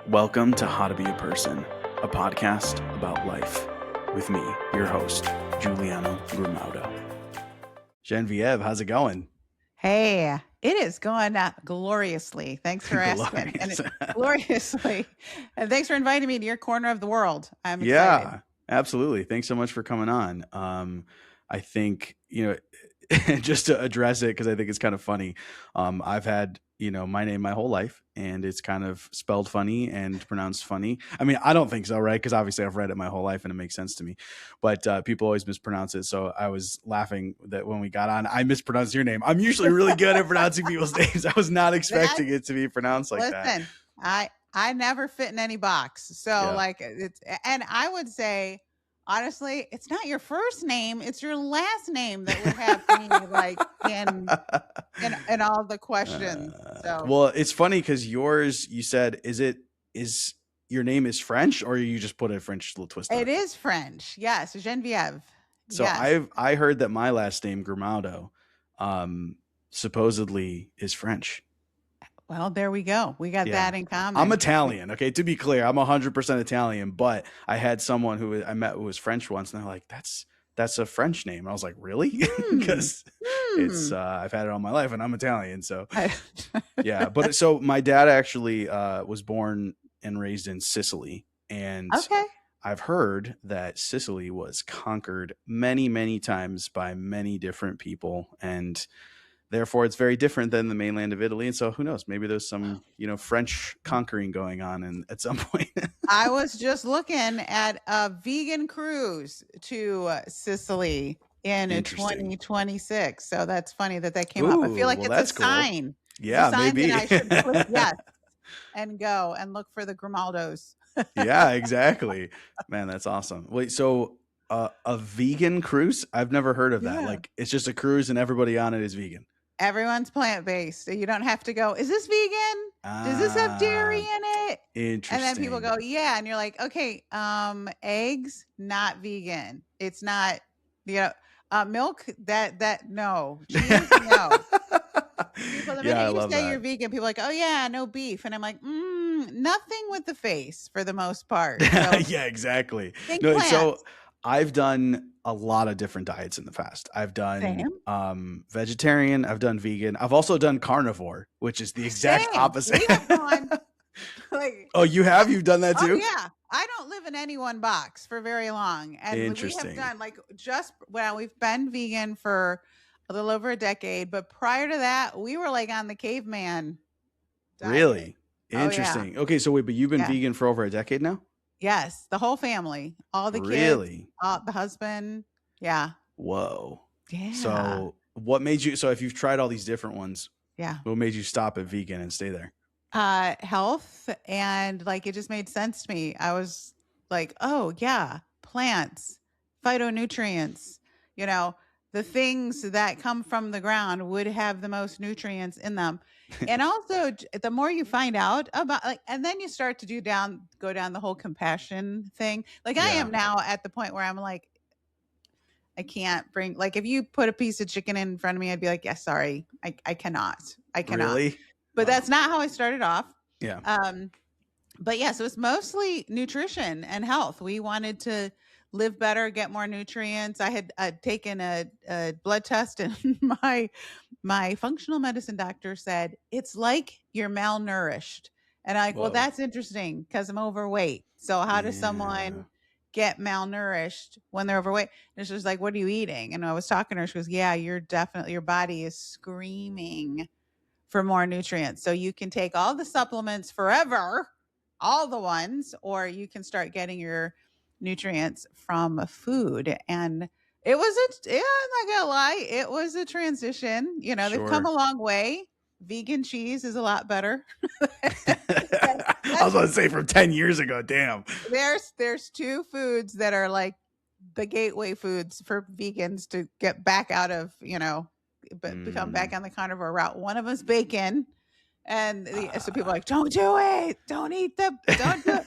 Welcome to How to Be a Person, a podcast about life, with me, your host, Giuliano. Genevieve, how's it going? Hey, it is going gloriously. Thanks for asking. Glorious. Gloriously. And thanks for inviting me to your corner of the world. I'm excited. Yeah, absolutely. Thanks so much for coming on. I think, just to address it, because I think it's kind of funny. I've had, my name my whole life, and it's kind of spelled funny and pronounced funny. I mean, I don't think so, right? Because obviously I've read it my whole life and it makes sense to me. But people always mispronounce it. So I was laughing that when we got on, I mispronounced your name. I'm usually really good at pronouncing people's names. I was not expecting it to be pronounced like that. Listen, I never fit in any box. So and I would say, honestly, it's not your first name, it's your last name that would have me like in all the questions. Well, it's funny because yours, you said, is your name is French, or you just put a French little twist on it? It is French. Yes, Genevieve. So yes. I heard that my last name, Grimaldo, supposedly is French. Well, there we go. We got that in common. I'm Italian. Okay. To be clear, I'm 100% Italian, but I had someone who I met who was French once, and they're like, that's a French name. And I was like, really? Because it's, I've had it all my life and I'm Italian. So yeah. But so my dad actually was born and raised in Sicily. And I've heard that Sicily was conquered many, many times by many different people, and therefore it's very different than the mainland of Italy. And so who knows, maybe there's some, French conquering going on at some point. I was just looking at a vegan cruise to Sicily in 2026. So that's funny that came up. I feel like it's a sign. Cool. Yeah, it's a sign maybe. that I should click yes and go and look for the Grimaldos. Yeah, exactly. Man, that's awesome. Wait, so a vegan cruise? I've never heard of that. Like, it's just a cruise and everybody on it is vegan. Everyone's plant-based. So you don't have to go, is this vegan? Does this have dairy in it? Interesting. And then people go, yeah. And you're like, okay, eggs, not vegan. It's not, milk, no. Cheese, no. People, the minute you say you're vegan, people are like, oh yeah, no beef. And I'm like, nothing with the face for the most part. So yeah, exactly. No, so I've done a lot of different diets in the past. I've done vegetarian, I've done vegan, I've also done carnivore, which is the exact opposite. We have gone, oh, you have? You've done that too? Oh, yeah. I don't live in any one box for very long. And we have done we've been vegan for a little over a decade, but prior to that, we were like on the caveman diet. Really? Interesting. Okay, so wait, but you've been vegan for over a decade now? Yes, the whole family, all the kids, the husband. Yeah. Whoa. Yeah. So what made you, so if you've tried all these different ones, yeah, what made you stop at vegan and stay there? Health, and like it just made sense to me. I was like, oh yeah, plants, phytonutrients, the things that come from the ground would have the most nutrients in them. And also the more you find out about and then you start to go down the whole compassion thing. Like I am now at the point where I'm like, I can't bring, like if you put a piece of chicken in front of me, I'd be like, yeah, sorry, I cannot. Really? But that's not how I started off. Yeah. But yeah, so it's mostly nutrition and health. We wanted to live better, get more nutrients. I had taken a blood test, and my functional medicine doctor said, it's like you're malnourished. And I'm like, well, that's interesting because I'm overweight. So how does someone get malnourished when they're overweight? And she's like, what are you eating? And I was talking to her. She goes, yeah, your body is screaming for more nutrients. So you can take all the supplements forever, all the ones, or you can start getting your nutrients from food. And it was I'm not gonna lie, it was a transition. They've come a long way. Vegan cheese is a lot better. I was going to say from 10 years ago. Damn. There's two foods that are like the gateway foods for vegans to get back out of, become back on the carnivore route. One of them is bacon. And so people are like, don't do it. Don't do it.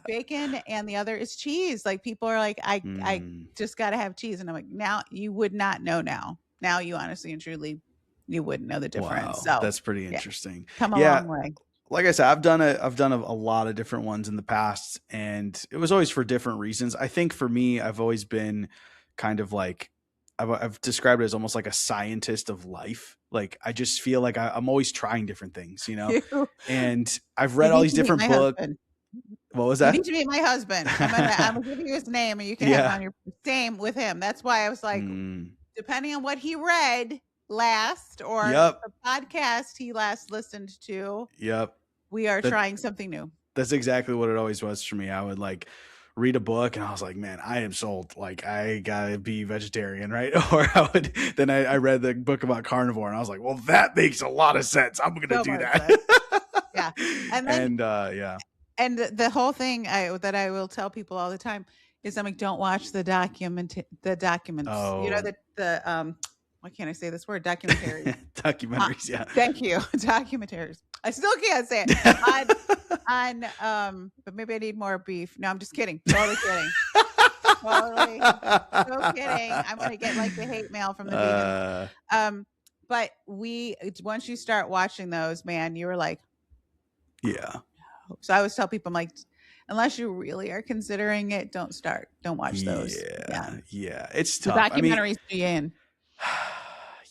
Bacon, and the other is cheese. Like people are like, I just got to have cheese. And I'm like, now you would not know now. Now you honestly and truly, you wouldn't know the difference. Wow, so that's pretty interesting. Come a long way. like I said, I've done a lot of different ones in the past, and it was always for different reasons. I think for me, I've always been kind of like I've described it as almost like a scientist of life. Like I just feel like I'm always trying different things, you know. You And I've you read all need these to meet different my books. husband. What was You that? need to meet my husband. I'm gonna give you his name, and you can have him Yeah. on your same with him. That's why I was like, Mm, depending on what he read last or yep. the podcast he last listened to, Yep. we are That trying something new. that's exactly what it always was for me. I would like read a book and I was like, man, I am sold. Like I gotta be vegetarian, right? Or I would then I read the book about carnivore and I was like, well, that makes a lot of sense. I'm gonna So do much that. sense. Yeah. And then And yeah. and the whole thing that I will tell people all the time is I'm like, don't watch the documents. You know, Oh, the why can't I say this word? Documentaries. documentaries, yeah. Thank you. Documentaries. I still can't say it. On but maybe I need more beef. No, I'm just kidding. Totally kidding. Totally. So kidding. I'm gonna get like the hate mail from the vegans. uh, Um, but once you start watching those, man, you were like, yeah. so I always tell people, I'm like, unless you really are considering it, don't start. Don't watch those. Yeah. Yeah. Yeah. It's The tough. I mean, documentaries, Giuliano.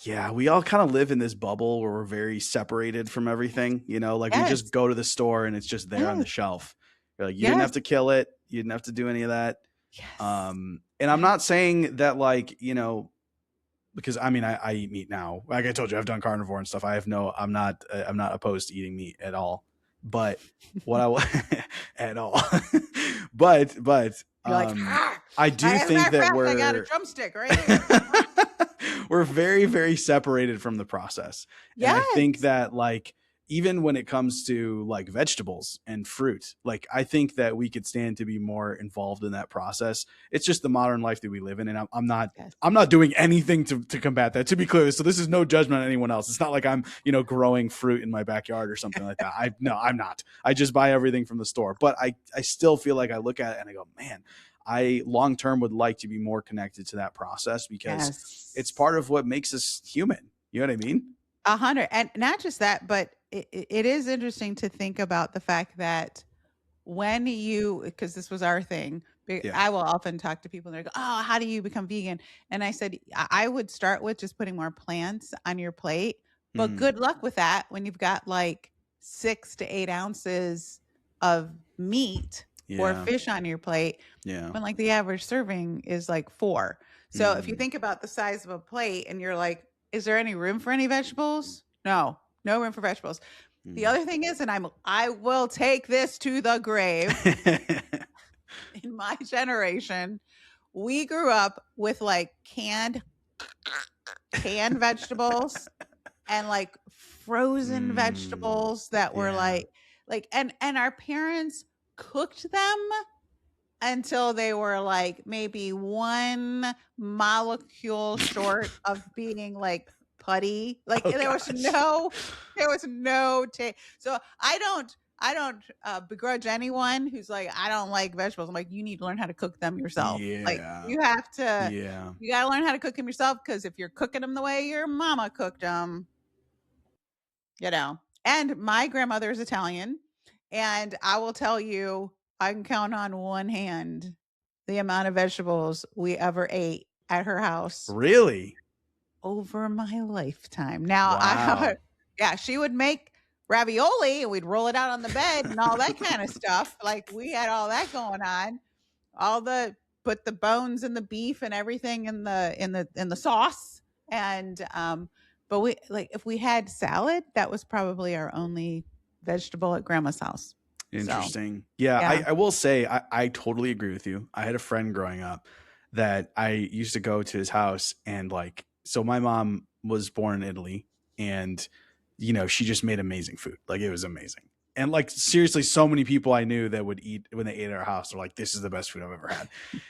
yeah, we all kind of live in this bubble where we're very separated from everything, you know, like we just Yes. go to the store and it's just there on the Yes. shelf. You're like, you didn't Yes. have to kill it, you didn't have to do any of that. Yes. And I'm Yes. not saying that like, you know, because I mean I eat meat now. Like I told you, I've done carnivore and stuff. I'm not opposed to eating meat at all. But what at all. but You're like, I do as a think matter of that fact, I got a we're drumstick right here. we're very very separated from the process. And I think Yes. that like even when it comes to like vegetables and fruit, like I think that we could stand to be more involved in that process. It's just the modern life that we live in, and Yes. I'm not doing anything to combat that, to be clear. So this is no judgment on anyone else. It's not like I'm, you know, growing fruit in my backyard or something like that. I'm not. I just buy everything from the store. But I still feel like I look at it and I go, man, I long term would like to be more connected to that process because it's Yes. part of what makes us human. You know what I mean? 100. And not just that, but it is interesting to think about the fact that when you, because this was our thing, Yeah. I will often talk to people and they go, oh, how do you become vegan? And I said, I would start with just putting more plants on your plate. But Mm, good luck with that when you've got like 6 to 8 ounces of meat or yeah. fish on your plate, Yeah. when like the average serving is like 4. So if you Mm, think about the size of a plate and you're like, is there any room for any vegetables? No, no room for vegetables. The mm. other thing is, and I will take this to the grave, in my generation, we grew up with like canned vegetables and like frozen Mm, vegetables that were yeah. like and our parents cooked them until they were like maybe one molecule short of being like putty. Like Oh there was gosh. no taste. So I don't begrudge anyone who's like, I don't like vegetables. I'm like, you need to learn how to cook them yourself. Like Yeah. you have to, Yeah. you got to learn how to cook them yourself, because if you're cooking them the way your mama cooked them, you know. And my grandmother is Italian, and I will tell you, I can count on one hand the amount of vegetables we ever ate at her house Really? over my lifetime. Now, I Wow. yeah, she would make ravioli and we'd roll it out on the bed and all that kind of stuff. Like we had all that going on. All the Put the bones and the beef and everything in the sauce. And but we, like, if we had salad, that was probably our only vegetable at grandma's house. So Interesting. Yeah, yeah. I will say I totally agree with you. I had a friend growing up that I used to go to his house and like so my mom was born in Italy and you know, she just made amazing food. Like it was amazing. And like seriously, so many people I knew that would eat when they ate at our house are like, this is the best food I've ever had.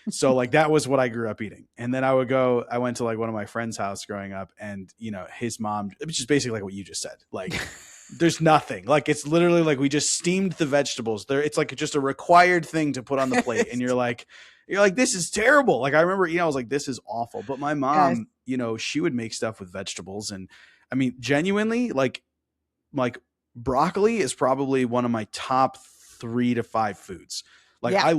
So like that was what I grew up eating. And then I went to like one of my friend's house growing up and you know, his mom, which is basically like what you just said. Like there's nothing. Like it's literally like we just steamed the vegetables. There it's like just a required thing to put on the plate. And you're like, this is terrible. Like I remember, you know, I was like, this is awful. But my Yes. mom, you know, she would make stuff with vegetables. And I mean, genuinely, like broccoli is probably one of my top 3 to 5 foods. Like Yeah,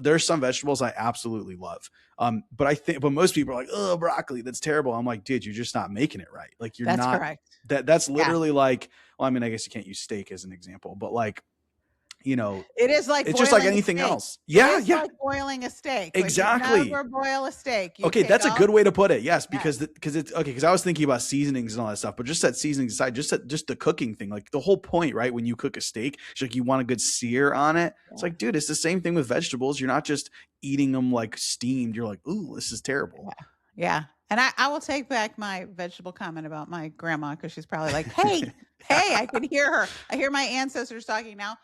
there's some vegetables I absolutely love. But most people are like, oh, broccoli, that's terrible. I'm like, dude, you're just not making it right. Like you're that's not, correct. that's Yeah. literally like, well, I mean, I guess you can't use steak as an example, but like, you know, It is like it's just like boiling a anything steak. else. It Yeah, is yeah, like boiling a steak. Like you exactly. never boil a steak. You Okay, take that's a all good way to put it. Yes, yes. because it's okay. Because I was thinking about seasonings and all that stuff, but just that seasonings aside, just the cooking thing, like the whole point, right? When you cook a steak, it's like you want a good sear on it. It's Yeah. like, dude, it's the same thing with vegetables. You're not just eating them like steamed. You're like, ooh, this is terrible. Yeah. Yeah. And I will take back my vegetable comment about my grandma because she's probably like, hey, hey, I can hear her. I hear my ancestors talking now.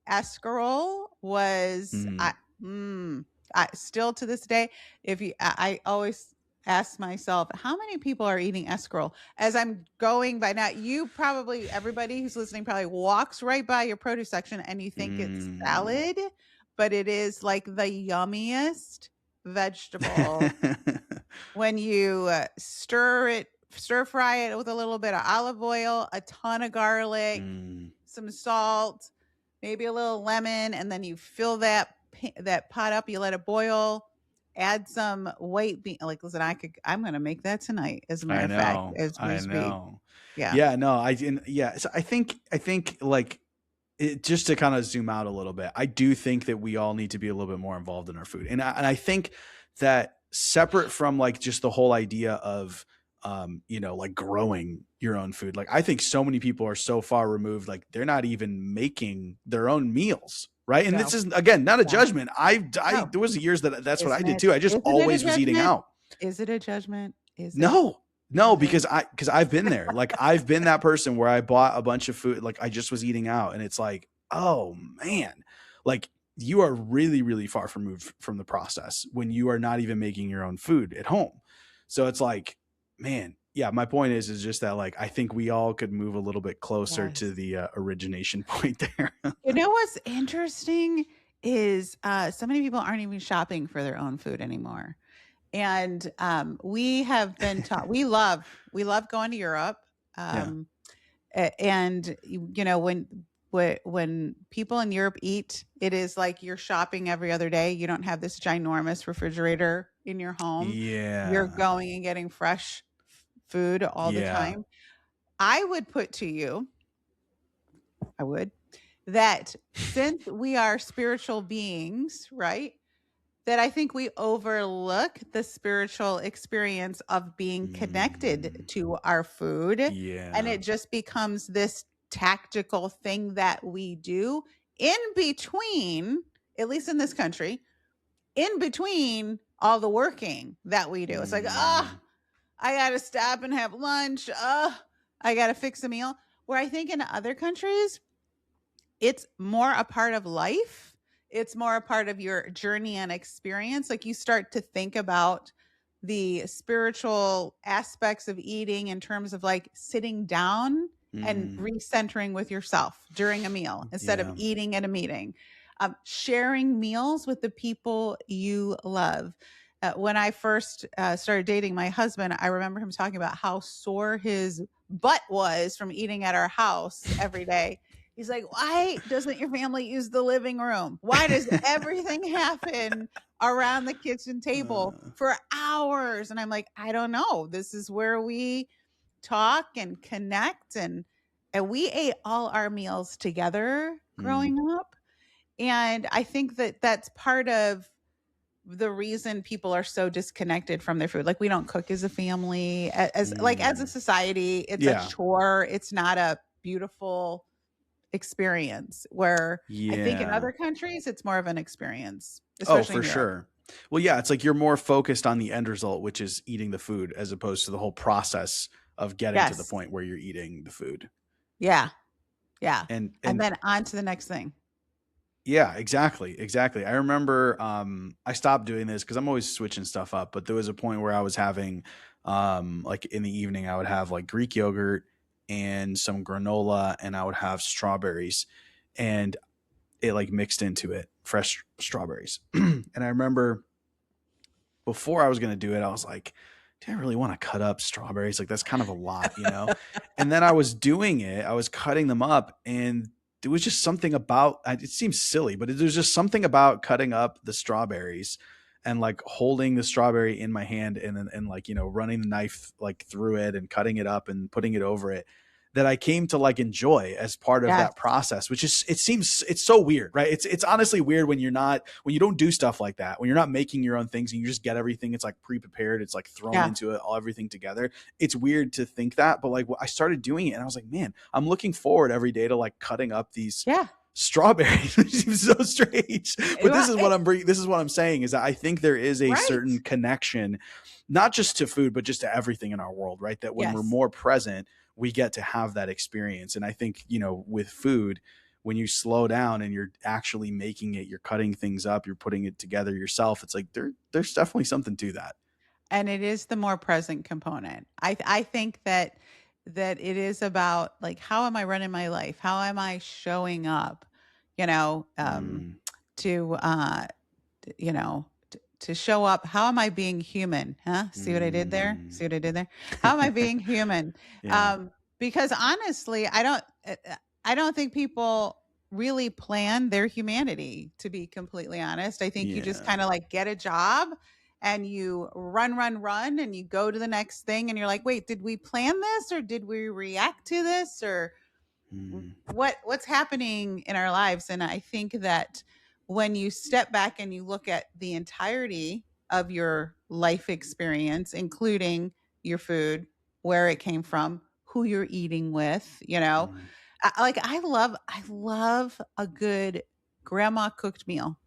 Escarole was I still to this day, if you I always ask myself, how many people are eating escarole? As I'm going by now, you probably everybody who's listening probably walks right by your produce section and you think it's salad, but it is like the yummiest vegetable when you stir fry it with a little bit of olive oil, a ton of garlic, some salt, maybe a little lemon, and then you fill that pot up. You let it boil. Add some white bean. Like, listen, I'm gonna make that tonight. As a matter I of fact, know. as we I speak. know. Yeah. Yeah, no, yeah. So I think like just to kind of zoom out a little bit, I do think that we all need to be a little bit more involved in our food. And I think that separate from like just the whole idea of, like growing your own food, like I think so many people are so far removed, like they're not even making their own meals. Right. And this No. is, again, not a Yeah. judgment. No. There was years that's what I Isn't did it? too. I just Isn't it a always was eating judgment? out. Is it a judgment? Is it? No, Is it? because I've been there. Like I've been that person where I bought a bunch of food, like I just was eating out, and it's like, oh man, like you are really, really far removed from the process when you are not even making your own food at home. So it's like, man, yeah. My point is just that like I think we all could move a little bit closer to Yes. the origination point there. You know what's interesting is so many people aren't even shopping for their own food anymore. And we have been taught we love going to Europe. Yeah. And when people in Europe eat, it is like you're shopping every other day. You don't have this ginormous refrigerator in your home. You're Yeah. going and getting fresh food all the Yeah. time. I would put to you, I would, that since we are spiritual beings, right? That I think we overlook the spiritual experience of being connected to our food. And Yeah. it just becomes this tactical thing that we do in between, at least in this country, in between all the working that we do. It's like, I got to stop and have lunch. I got to fix a meal. Where I think in other countries, it's more a part of life. It's more a part of your journey and experience. Like you start to think about the spiritual aspects of eating in terms of like sitting down and recentering with yourself during a meal instead of eating at a meeting. Sharing meals with the people you love. When I first started dating my husband, I remember him talking about how sore his butt was from eating at our house every day. He's like, why doesn't your family use the living room? Why does everything happen around the kitchen table for hours? And I'm like, I don't know. This is where we talk and connect. And we ate all our meals together growing up. And I think that that's part of the reason people are so disconnected from their food. Like we don't cook as a family, as a society. It's a chore. It's not a beautiful experience where I think in other countries it's more of an experience, especially for in Europe. sure. Well, yeah, it's like you're more focused on the end result, which is eating the food, as opposed to the whole process of getting to the point where you're eating the food. Yeah. Yeah. And then on to the next thing. Yeah, exactly. I remember I stopped doing this because I'm always switching stuff up, but there was a point where I was having like in the evening I would have like Greek yogurt and some granola, and I would have strawberries, and it like mixed into it, fresh strawberries. And I remember before I was going to do it, I was like, do I really want to cut up strawberries? Like that's kind of a lot, you know? And then I was doing it, I was cutting them up, and there was just something about it seems silly, but there's just something about cutting up the strawberries and like holding the strawberry in my hand and then and like, you know, running the knife like through it and cutting it up and putting it over it that I came to like enjoy as part of Yes. that process, which is, it seems, it's so weird, right? It's honestly weird when when you don't do stuff like that, when you're not making your own things and you just get everything, it's like pre-prepared, it's like thrown Yeah. into it, all everything together. It's weird to think that, but like I started doing it and I was like, man, I'm looking forward every day to like cutting up these Yeah. strawberries, which seems so strange. But Well, this is what I'm saying is that I think there is a certain right. connection, not just to food, but just to everything in our world, right? That when we're Yes. more present, we get to have that experience. And I think, you know, with food, when you slow down and you're actually making it, you're cutting things up, you're putting it together yourself, it's like there's definitely something to that. And it is the more present component. I think that it is about like, how am I running my life? How am I showing up? You know, Mm, to you know, to show up. How am I being human? Huh? See what I did there? mm. See what I did there? How am I being human? Yeah. Because honestly, I don't think people really plan their humanity, to be completely honest. I think you just Yeah. kind of like get a job and you run and you go to the next thing and you're like, wait, did we plan this or did we react to this or Mm, what's happening in our lives? And I think that when you step back and you look at the entirety of your life experience, including your food, where it came from, who you're eating with, you know, mm. like I love a good grandma cooked meal.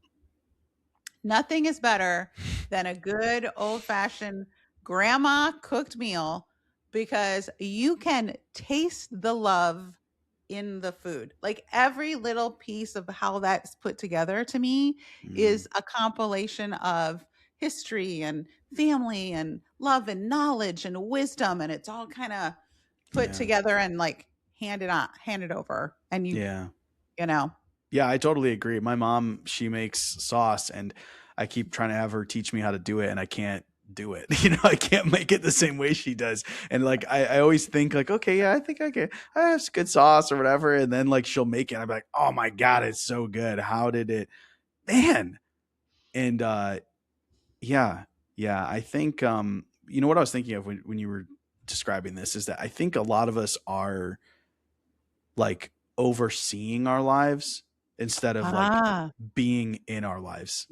Nothing is better than a good old fashioned grandma cooked meal because you can taste the love in the food. Like every little piece of how that's put together to me Mm. is a compilation of history and family and love and knowledge and wisdom. And it's all kind of put Yeah. together and like handed over. And Yeah. you know, Yeah, I totally agree. My mom, she makes sauce and I keep trying to have her teach me how to do it and I can't do it. You know, I can't make it the same way she does. And like I always think like, okay, yeah, I think I can I have some good sauce or whatever. And then like she'll make it. And I'm like, oh my God, it's so good. How did it man? And yeah, yeah. I think you know what I was thinking of when you were describing this is that I think a lot of us are like overseeing our lives instead of like ah, being in our lives,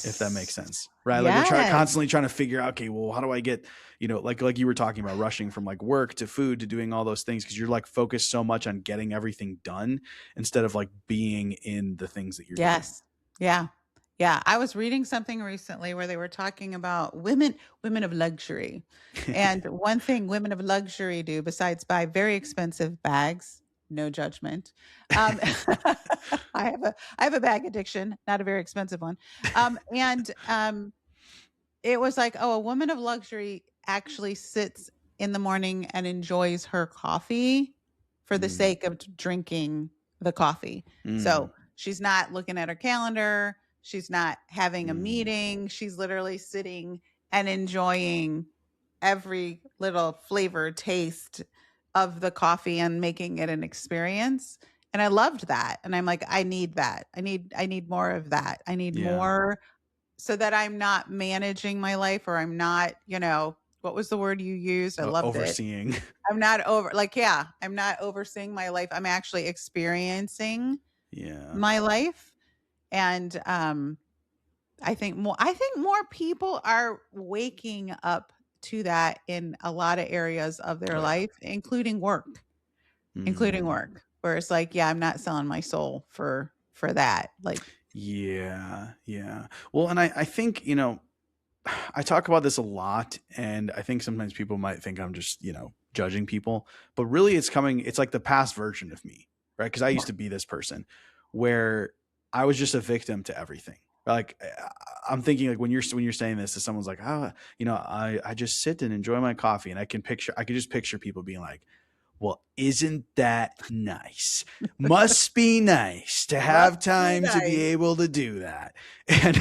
if that makes yes. sense, right? Like we're Yes. constantly trying to figure out, okay, well, how do I get, you know, like you were talking about rushing from like work to food to doing all those things because you're like focused so much on getting everything done instead of like being in the things that you're doing. Yes. Yeah. Yeah. I was reading something recently where they were talking about women of luxury. And one thing women of luxury do besides buy very expensive bags, no judgment. Um, I have a bag addiction, not a very expensive one. And it was like, oh, a woman of luxury actually sits in the morning and enjoys her coffee for the Mm, sake of drinking the coffee. mm, So she's not looking at her calendar. She's not having a mm, meeting. She's literally sitting and enjoying every little flavor taste of the coffee and making it an experience. And I loved that. And I'm like, I need that. I need more of that. I need yeah. more so that I'm not managing my life or I'm not, you know, what was the word you used? I loved it. Overseeing. I'm not over like, yeah, I'm not overseeing my life. I'm actually experiencing Yeah. my life. And I think more people are waking up to that in a lot of areas of their Oh yeah. life, including Mm. work, where it's like, yeah, I'm not selling my soul for that. Like, Yeah. Yeah. Well, and I think, you know, I talk about this a lot, and I think sometimes people might think I'm just, you know, judging people, but really it's like the past version of me, right? Because I yeah, used to be this person where I was just a victim to everything. Like I'm thinking like when you're saying this to someone's like, oh, you know, I just sit and enjoy my coffee, and I could just picture people being like, well, isn't that nice? Must be nice to must have be time to be nice. able to do that. And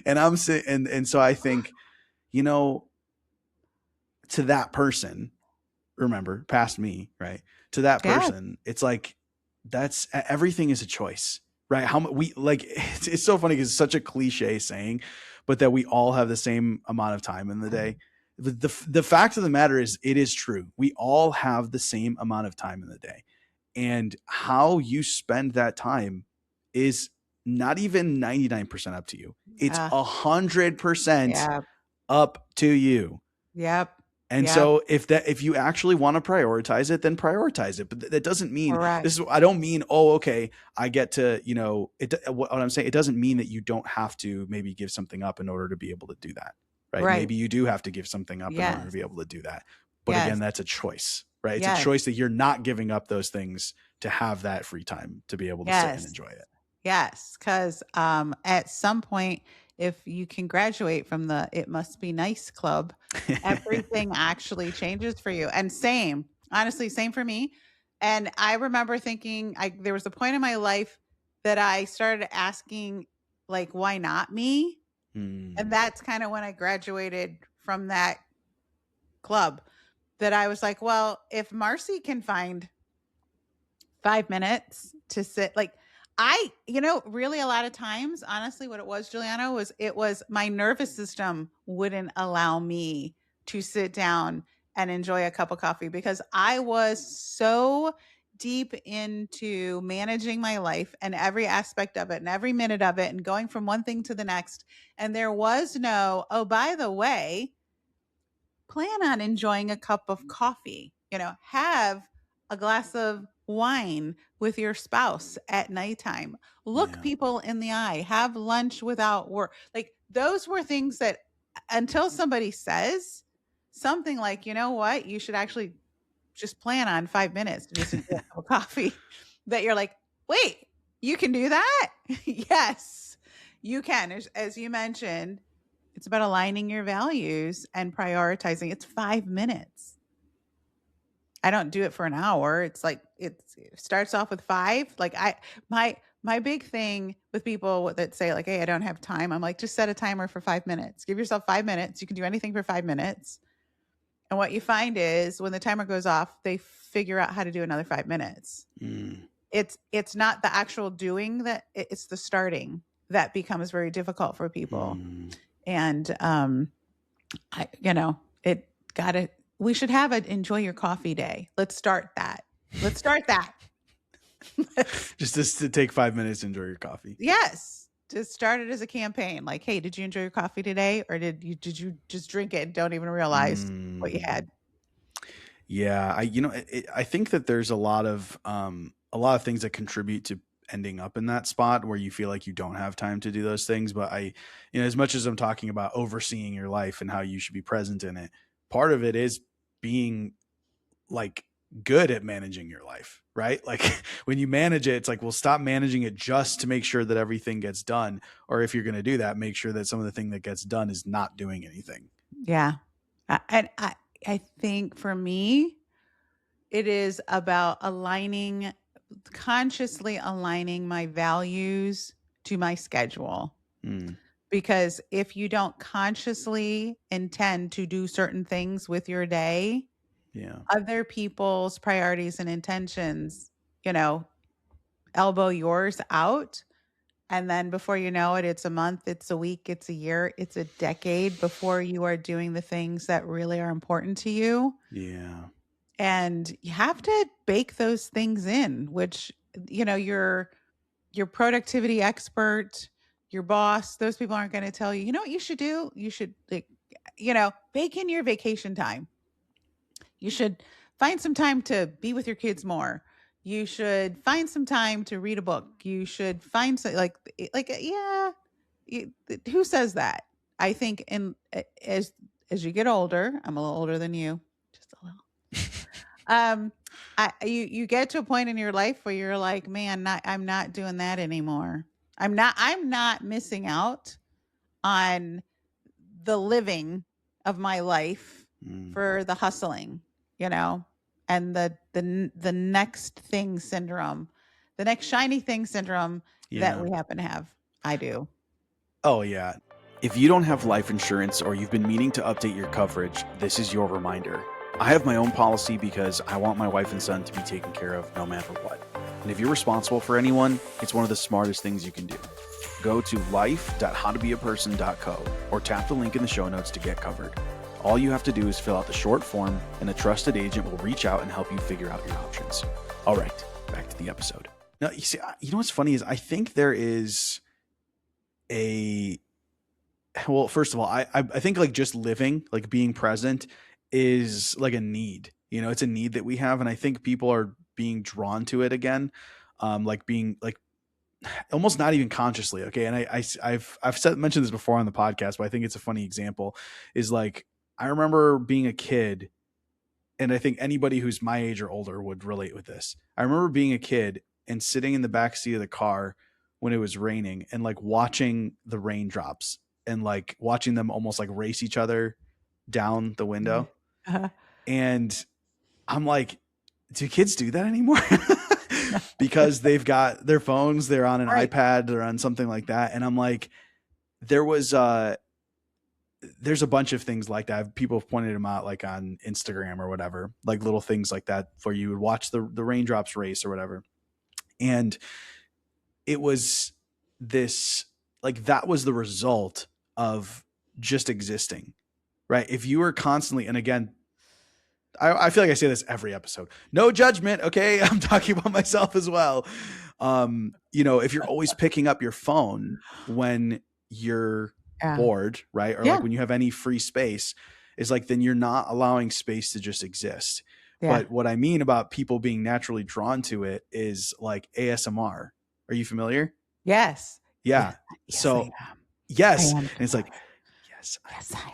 and I'm saying, and so I think, you know, to that person, remember, past me, right? To that Yeah. person, it's like that's everything is a choice, right? How we like it's so funny because it's such a cliche saying, but that we all have the same amount of time in the day. The fact of the matter is, it is true. We all have the same amount of time in the day, and how you spend that time is not even 99% up to you. It's Uh, 100% yeah. up to you. Yep. And Yep. so if you actually want to prioritize it, then prioritize it. But that doesn't mean Correct. this is, I don't mean, oh, okay, I get to, what I'm saying, it doesn't mean that you don't have to maybe give something up in order to be able to do that. Right. Right. Maybe you do have to give something up in order to Yes. be able to do that. But Yes. again, that's a choice, right? It's a Yes. choice that you're not giving up those things to have that free time to be able to sit and Yes. enjoy it. Yes. Because at some point, if you can graduate from the "it must be nice" club, everything actually changes for you. And same, honestly, same for me. And I remember thinking, there was a point in my life that I started asking, like, why not me? And that's kind of when I graduated from that club, that I was like, well, if Marcy can find 5 minutes to sit, like, really a lot of times, honestly, what it was, Giuliano, was it was my nervous system wouldn't allow me to sit down and enjoy a cup of coffee because I was so deep into managing my life and every aspect of it and every minute of it and going from one thing to the next. And there was no, oh, by the way, plan on enjoying a cup of coffee, have a glass of wine with your spouse at nighttime, look Yeah. people in the eye, have lunch without work. Like, those were things that, until somebody says something like, you know what, you should actually just plan on 5 minutes to just enjoy a cup of coffee, that you're like, wait, you can do that? Yes, you can. As you mentioned, it's about aligning your values and prioritizing. It's 5 minutes. I don't do it for an hour. It's like it starts off with 5. Like, my big thing with people that say, like, "Hey, I don't have time." I'm like, just set a timer for 5 minutes. Give yourself 5 minutes. You can do anything for 5 minutes. And what you find is when the timer goes off, they figure out how to do another 5 minutes. It's not the actual doing that, it's the starting that becomes very difficult for people. And we should have an enjoy your coffee day. Let's start that. Just to take 5 minutes to enjoy your coffee. Yes. Just start it as a campaign. Like, hey, did you enjoy your coffee today? Or did you just drink it and don't even realize what you had? Yeah. I think that there's a lot of things that contribute to ending up in that spot where you feel like you don't have time to do those things. But as much as I'm talking about overseeing your life and how you should be present in it, part of it is being like good at managing your life, right? Like when you manage it, it's like, well, stop managing it just to make sure that everything gets done. Or if you're going to do that, make sure that some of the thing that gets done is not doing anything. Yeah. And I think for me, it is about consciously aligning my values to my schedule. Because if you don't consciously intend to do certain things with your day, other people's priorities and intentions, elbow yours out. And then before you know it, it's a month, it's a week, it's a year, it's a decade before you are doing the things that really are important to you. Yeah. And you have to bake those things in, which, your productivity expert, your boss, those people aren't going to tell you, what you should do? You should, bake in your vacation time. You should find some time to be with your kids more. You should find some time to read a book. You should find some, yeah. Who says that? I think as you get older, I'm a little older than you, just a little. You get to a point in your life where you're like, man, I'm not doing that anymore. I'm not missing out on the living of my life for the hustling, and the next thing syndrome, the next shiny thing syndrome that we happen to have. I do. Oh yeah. If you don't have life insurance or you've been meaning to update your coverage, this is your reminder. I have my own policy because I want my wife and son to be taken care of no matter what. And if you're responsible for anyone, it's one of the smartest things you can do. Go to life.howtobeaperson.co or tap the link in the show notes to get covered. All you have to do is fill out the short form, and a trusted agent will reach out and help you figure out your options. All right, back to the episode. Now, you know what's funny is I think there is well, first of all, I think like just living, like being present is like a need. You know, it's a need that we have, and I think people are being drawn to it again. Like being like almost not even consciously. Okay. And I've mentioned this before on the podcast, but I think it's a funny example is like, I remember being a kid, and I think anybody who's my age or older would relate with this. I remember being a kid and sitting in the back seat of the car when it was raining and like watching the raindrops and like watching them almost like race each other down the window. Uh-huh. And I'm like, do kids do that anymore? Because they've got their phones, they're on an iPad, they're on something like that. And I'm like, there's a bunch of things like that. People have pointed them out like on Instagram or whatever, like little things like that where you would watch the raindrops race or whatever. And it was this, like, that was the result of just existing, right? If you were constantly, and again, I feel like I say this every episode, no judgment. Okay. I'm talking about myself as well. You know, if you're always picking up your phone when you're bored, right? Or like when you have any free space, is like, then you're not allowing space to just exist. But what I mean about people being naturally drawn to it is like ASMR. Are you familiar? Yes. Yeah. Yes, so yes. And it's like, yes, I'm familiar.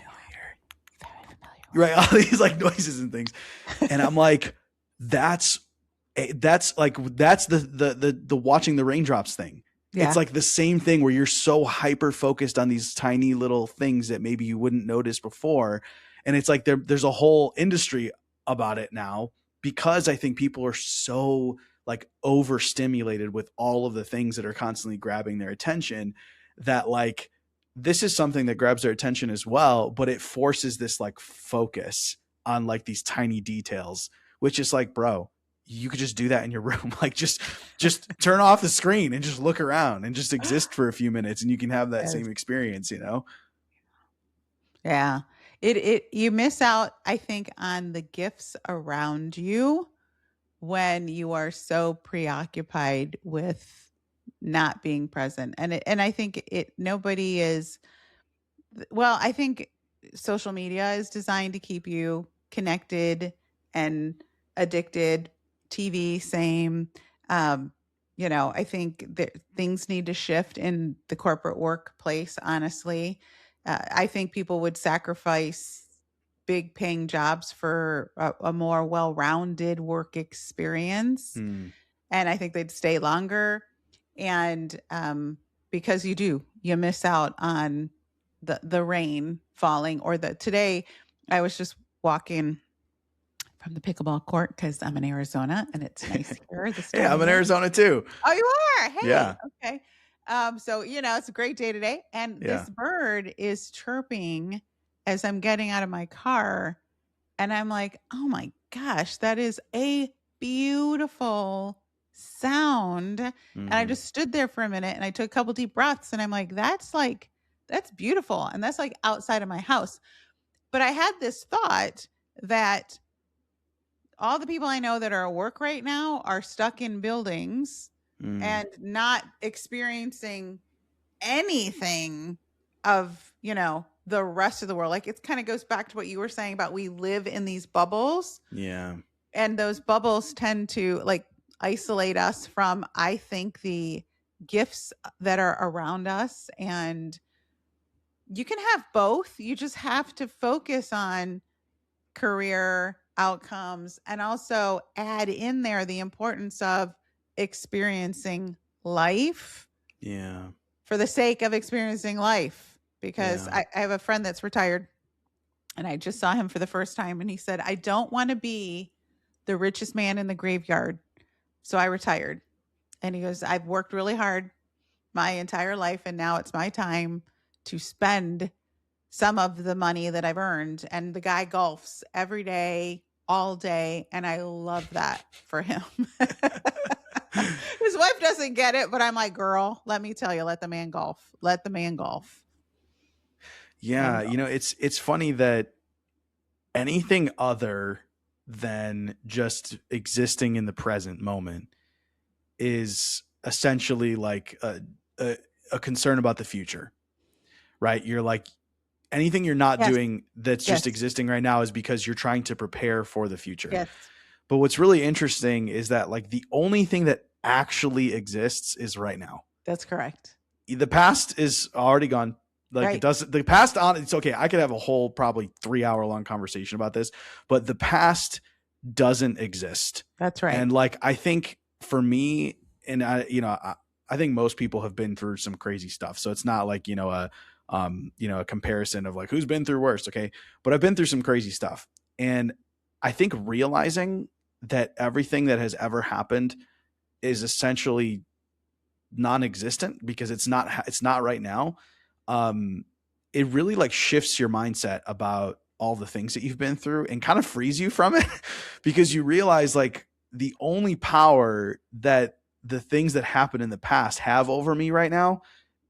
Right, all these like noises and things, and I'm like, that's the watching the raindrops thing. It's like the same thing where you're so hyper focused on these tiny little things that maybe you wouldn't notice before, and it's like there's a whole industry about it now because I think people are so like overstimulated with all of the things that are constantly grabbing their attention that like this is something that grabs their attention as well, but it forces this like focus on like these tiny details, which is like, bro, you could just do that in your room. Like just turn off the screen and just look around and just exist for a few minutes and you can have that same experience, you know? Yeah. You miss out, I think, on the gifts around you when you are so preoccupied with not being present. And I think nobody is, well, I think social media is designed to keep you connected and addicted. TV, same. You know, I think that things need to shift in the corporate workplace, honestly. I think people would sacrifice big paying jobs for a more well rounded work experience. And I think they'd stay longer. And because you miss out on the rain falling or today I was just walking from the pickleball court because I'm in Arizona and it's nice here. Hey, I'm in Arizona too. Oh, you are? Hey, yeah. Okay. So you know, it's a great day today, and this bird is chirping as I'm getting out of my car, and I'm like, oh my gosh, that is a beautiful sound. And I just stood there for a minute and I took a couple deep breaths, and I'm like, that's beautiful, and that's like outside of my house. But I had this thought that all the people I know that are at work right now are stuck in buildings and not experiencing anything of, you know, the rest of the world. Like it kind of goes back to what you were saying about we live in these bubbles. Yeah. And those bubbles tend to like isolate us from, I think, the gifts that are around us. And you can have both. You just have to focus on career outcomes and also add in there the importance of experiencing life. Yeah. For the sake of experiencing life. Because I have a friend that's retired and I just saw him for the first time and he said, I don't want to be the richest man in the graveyard. So I retired. And he goes, I've worked really hard my entire life and now it's my time to spend some of the money that I've earned. And the guy golfs every day, all day. And I love that for him. His wife doesn't get it, but I'm like, girl, let me tell you, let the man golf. Let the man golf. Yeah, Man golf. it's funny that anything other than just existing in the present moment is essentially like a concern about the future, right? You're like, anything you're not Yes. doing that's just Yes. existing right now is because you're trying to prepare for the future. Yes. But what's really interesting is that like the only thing that actually exists is right now. That's correct. The past is already gone. Like Right. it doesn't, the past on it's okay. I could have a whole probably 3 hour long conversation about this, but the past doesn't exist. That's right. And like, I think for me, and I think most people have been through some crazy stuff. So it's not like, a comparison of like who's been through worse. Okay. But I've been through some crazy stuff. And I think realizing that everything that has ever happened is essentially non-existent because it's not right now. It really like shifts your mindset about all the things that you've been through and kind of frees you from it because you realize like the only power that the things that happened in the past have over me right now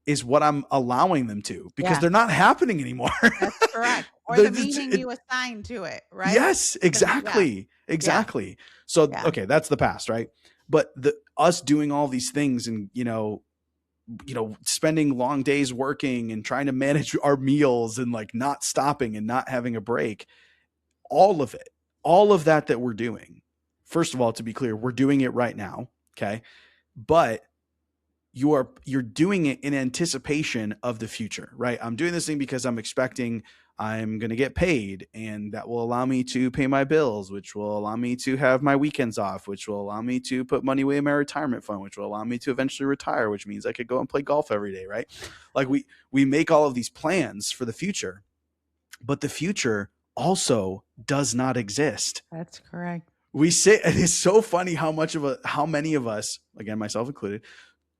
is what I'm allowing them to because they're not happening anymore. That's correct. Or the meaning you assign to it, right? Yes, exactly. Exactly. Yeah. So, okay, that's the past, right? But us doing all these things and, spending long days working and trying to manage our meals and like not stopping and not having a break, all of it, all of that we're doing. First of all, to be clear, we're doing it right now. Okay. But you're doing it in anticipation of the future, right? I'm doing this thing because I'm expecting I'm going to get paid and that will allow me to pay my bills, which will allow me to have my weekends off, which will allow me to put money away in my retirement fund, which will allow me to eventually retire, which means I could go and play golf every day, right? Like we make all of these plans for the future, but the future also does not exist. That's correct. We say, and it's so funny how many of us, again, myself included,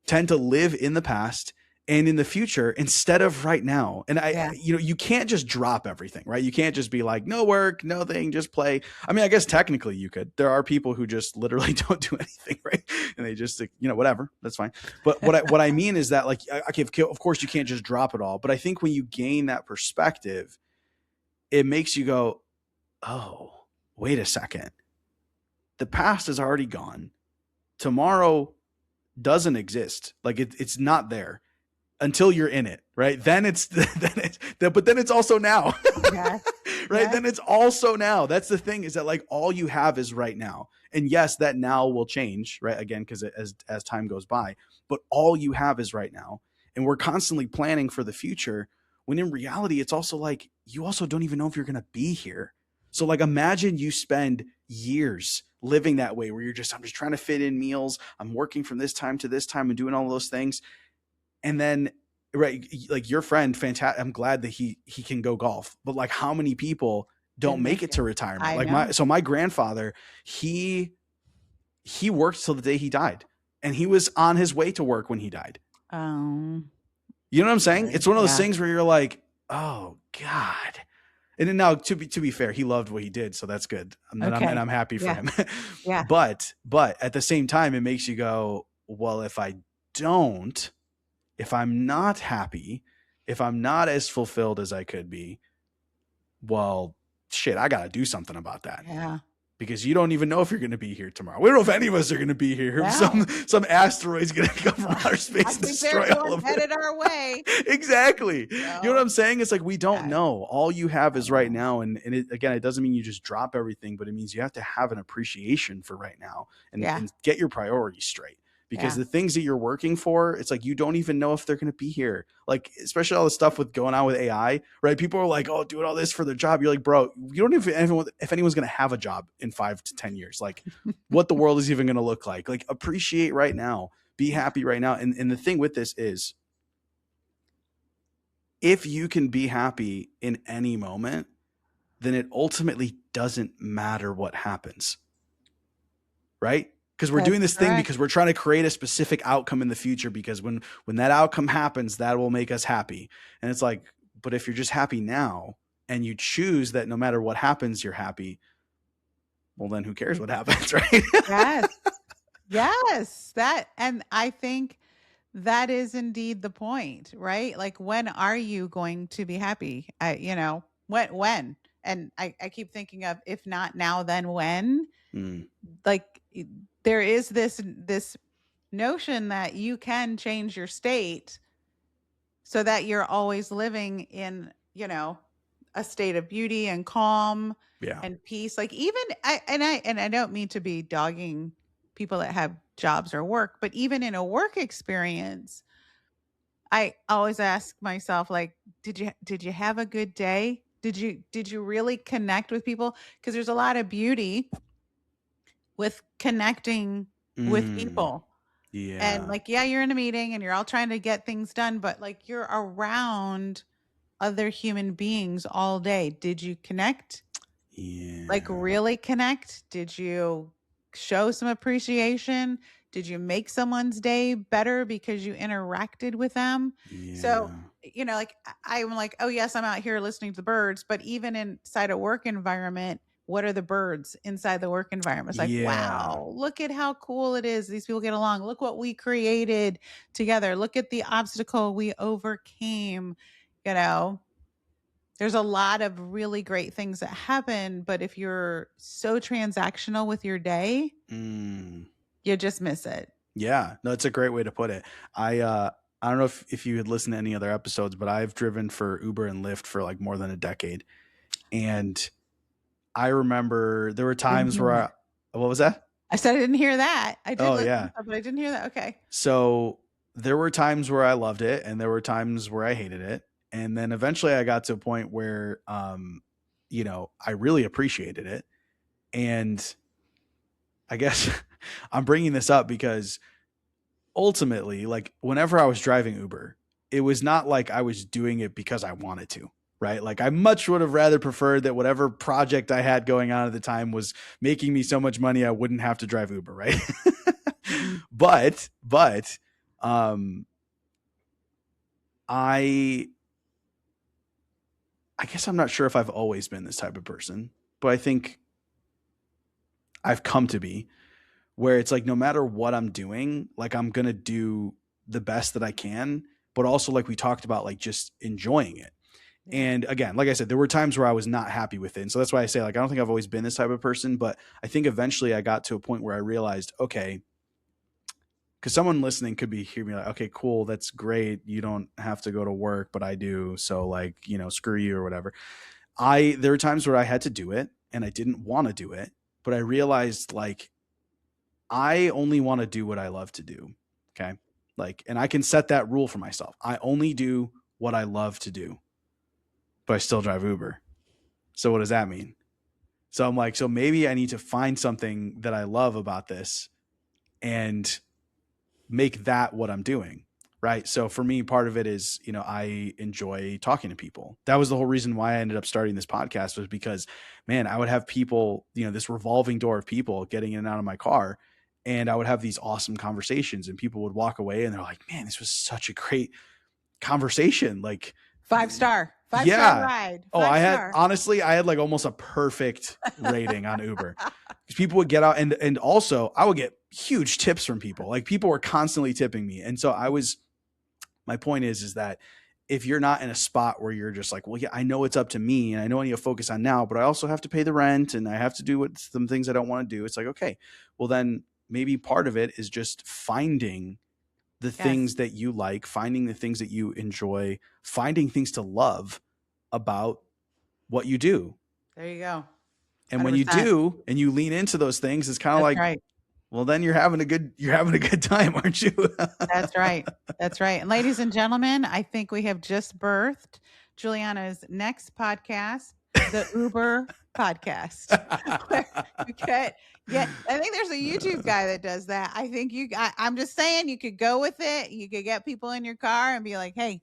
tend to live in the past and in the future instead of right now. And you can't just drop everything, right? You can't just be like, no work, no thing, just play. I mean, I guess technically you could. There are people who just literally don't do anything, right? And they just, whatever, that's fine. But what I mean is that like, of course you can't just drop it all. But I think when you gain that perspective, it makes you go, oh, wait a second. The past is already gone. Tomorrow doesn't exist. Like it's not there until you're in it, right? Then but then it's also now, right? Yes. Then it's also now. That's the thing is that like all you have is right now. And yes, that now will change, right? Again, because as time goes by, but all you have is right now. And we're constantly planning for the future when in reality, it's also like, you also don't even know if you're going to be here. So like, imagine you spend years living that way where I'm just trying to fit in meals. I'm working from this time to this time and doing all those things. And then, right, like your friend, fantastic. I'm glad that he can go golf, but like how many people don't make it to retirement? Like my grandfather, he worked till the day he died and he was on his way to work when he died. You know what I'm saying? It's one of those things where you're like, oh God. And then now to be fair, he loved what he did. So that's good. And I'm happy for him. Yeah. But at the same time, it makes you go, well, if I'm not happy, if I'm not as fulfilled as I could be, well, shit, I got to do something about that. Yeah. Because you don't even know if you're going to be here tomorrow. We don't know if any of us are going to be here. Wow. Some asteroid's going to come from outer space and destroy all of it. Headed our way. Exactly. So, you know what I'm saying? It's like we don't know. All you have is right now. And it doesn't mean you just drop everything, but it means you have to have an appreciation for right now and get your priorities straight. Because the things that you're working for, it's like you don't even know if they're going to be here. Like, especially all the stuff with going on with AI, right? People are like, oh, doing all this for their job. You're like, bro, you don't even know if anyone's going to have a job in 5 to 10 years. Like, what the world is even going to look like. Like, appreciate right now. Be happy right now. And the thing with this is, if you can be happy in any moment, then it ultimately doesn't matter what happens. Right? because we're That's doing this thing correct. because we're trying to create a specific outcome in the future, because when that outcome happens, that will make us happy. And it's like, but if you're just happy now and you choose that no matter what happens, you're happy, well, then who cares what happens, right? Yes. Yes. And I think that is indeed the point, right? Like, when are you going to be happy? When? And I keep thinking of, if not now, then when? Mm, Like, there is this notion that you can change your state so that you're always living in, a state of beauty and calm yeah. and peace. Like, even I don't mean to be dogging people that have jobs or work, but even in a work experience, I always ask myself, like, did you have a good day? Did you really connect with people? Because there's a lot of beauty with connecting with Mm, people. And, yeah. like, yeah, you're in a meeting and you're all trying to get things done, but, like, you're around other human beings all day. Did you connect? Like, Yeah. really connect? Did you show some appreciation? Did you make someone's day better because you interacted with them? So, Yeah. like, I'm like, oh, yes, I'm out here listening to the birds, but even inside a work environment, what are the birds inside the work environment? It's like, Yeah. wow, look at how cool it is. These people get along. Look what we created together. Look at the obstacle we overcame. You know, there's a lot of really great things that happen, but if you're so transactional with your day, Mm. you just miss it. Yeah, no, it's a great way to put it. I don't know if you had listened to any other episodes, but I've driven for Uber and Lyft for like more than a decade. And I remember there were I didn't times hear where that. what was that? I said I didn't hear that. I did Oh listen, yeah. but I didn't hear that. Okay. So there were times where I loved it and there were times where I hated it. And then eventually I got to a point where I really appreciated it. And I guess I'm bringing this up because ultimately, like whenever I was driving Uber, it was not like I was doing it because I wanted to, right? Like I much would have rather preferred that whatever project I had going on at the time was making me so much money I wouldn't have to drive Uber, right? Mhm. but um I I guess I'm not sure if I've always been this type of person, but I think I've come to be, where it's like no matter what I'm doing, like I'm gonna do the best that I can, but also like we talked about, like just enjoying it. Yeah. And again, like I said, there were times where I was not happy with it. And so that's why I say, like, I don't think I've always been this type of person, but I think eventually I got to a point where I realized, okay, because someone listening could be hearing me like, okay, cool, that's great. You don't have to go to work, but I do. So like, screw you or whatever. There were times where I had to do it and I didn't want to do it, but I realized like I only want to do what I love to do. Okay. Like, and I can set that rule for myself. I only do what I love to do, but I still drive Uber. So what does that mean? So I'm like, so maybe I need to find something that I love about this and make that what I'm doing. Right. So for me, part of it is, I enjoy talking to people. That was the whole reason why I ended up starting this podcast, was because, man, I would have people, this revolving door of people getting in and out of my car. And I would have these awesome conversations and people would walk away and they're like, man, this was such a great conversation. Like, 5 star. 5 star yeah. ride. Oh, 5 star. I had like almost a perfect rating on Uber, because people would get out and also I would get huge tips from people. Like people were constantly tipping me. And so my point is that if you're not in a spot where you're just like, well, yeah, I know it's up to me and I know I need to focus on now, but I also have to pay the rent and I have to do some things I don't want to do. It's like, okay, well then maybe part of it is just finding the Yes. things that you like, finding the things that you enjoy, finding things to love about what you do. There you go. And when you 100%. do and you lean into those things, it's kind of That's like, right. well, then you're having a good time, aren't you? That's right. That's right. And ladies and gentlemen, I think we have just birthed Giuliano's next podcast, the Uber podcast. Where you get, I think there's a YouTube guy that does that. I think I'm just saying, you could go with it. You could get people in your car and be like, hey,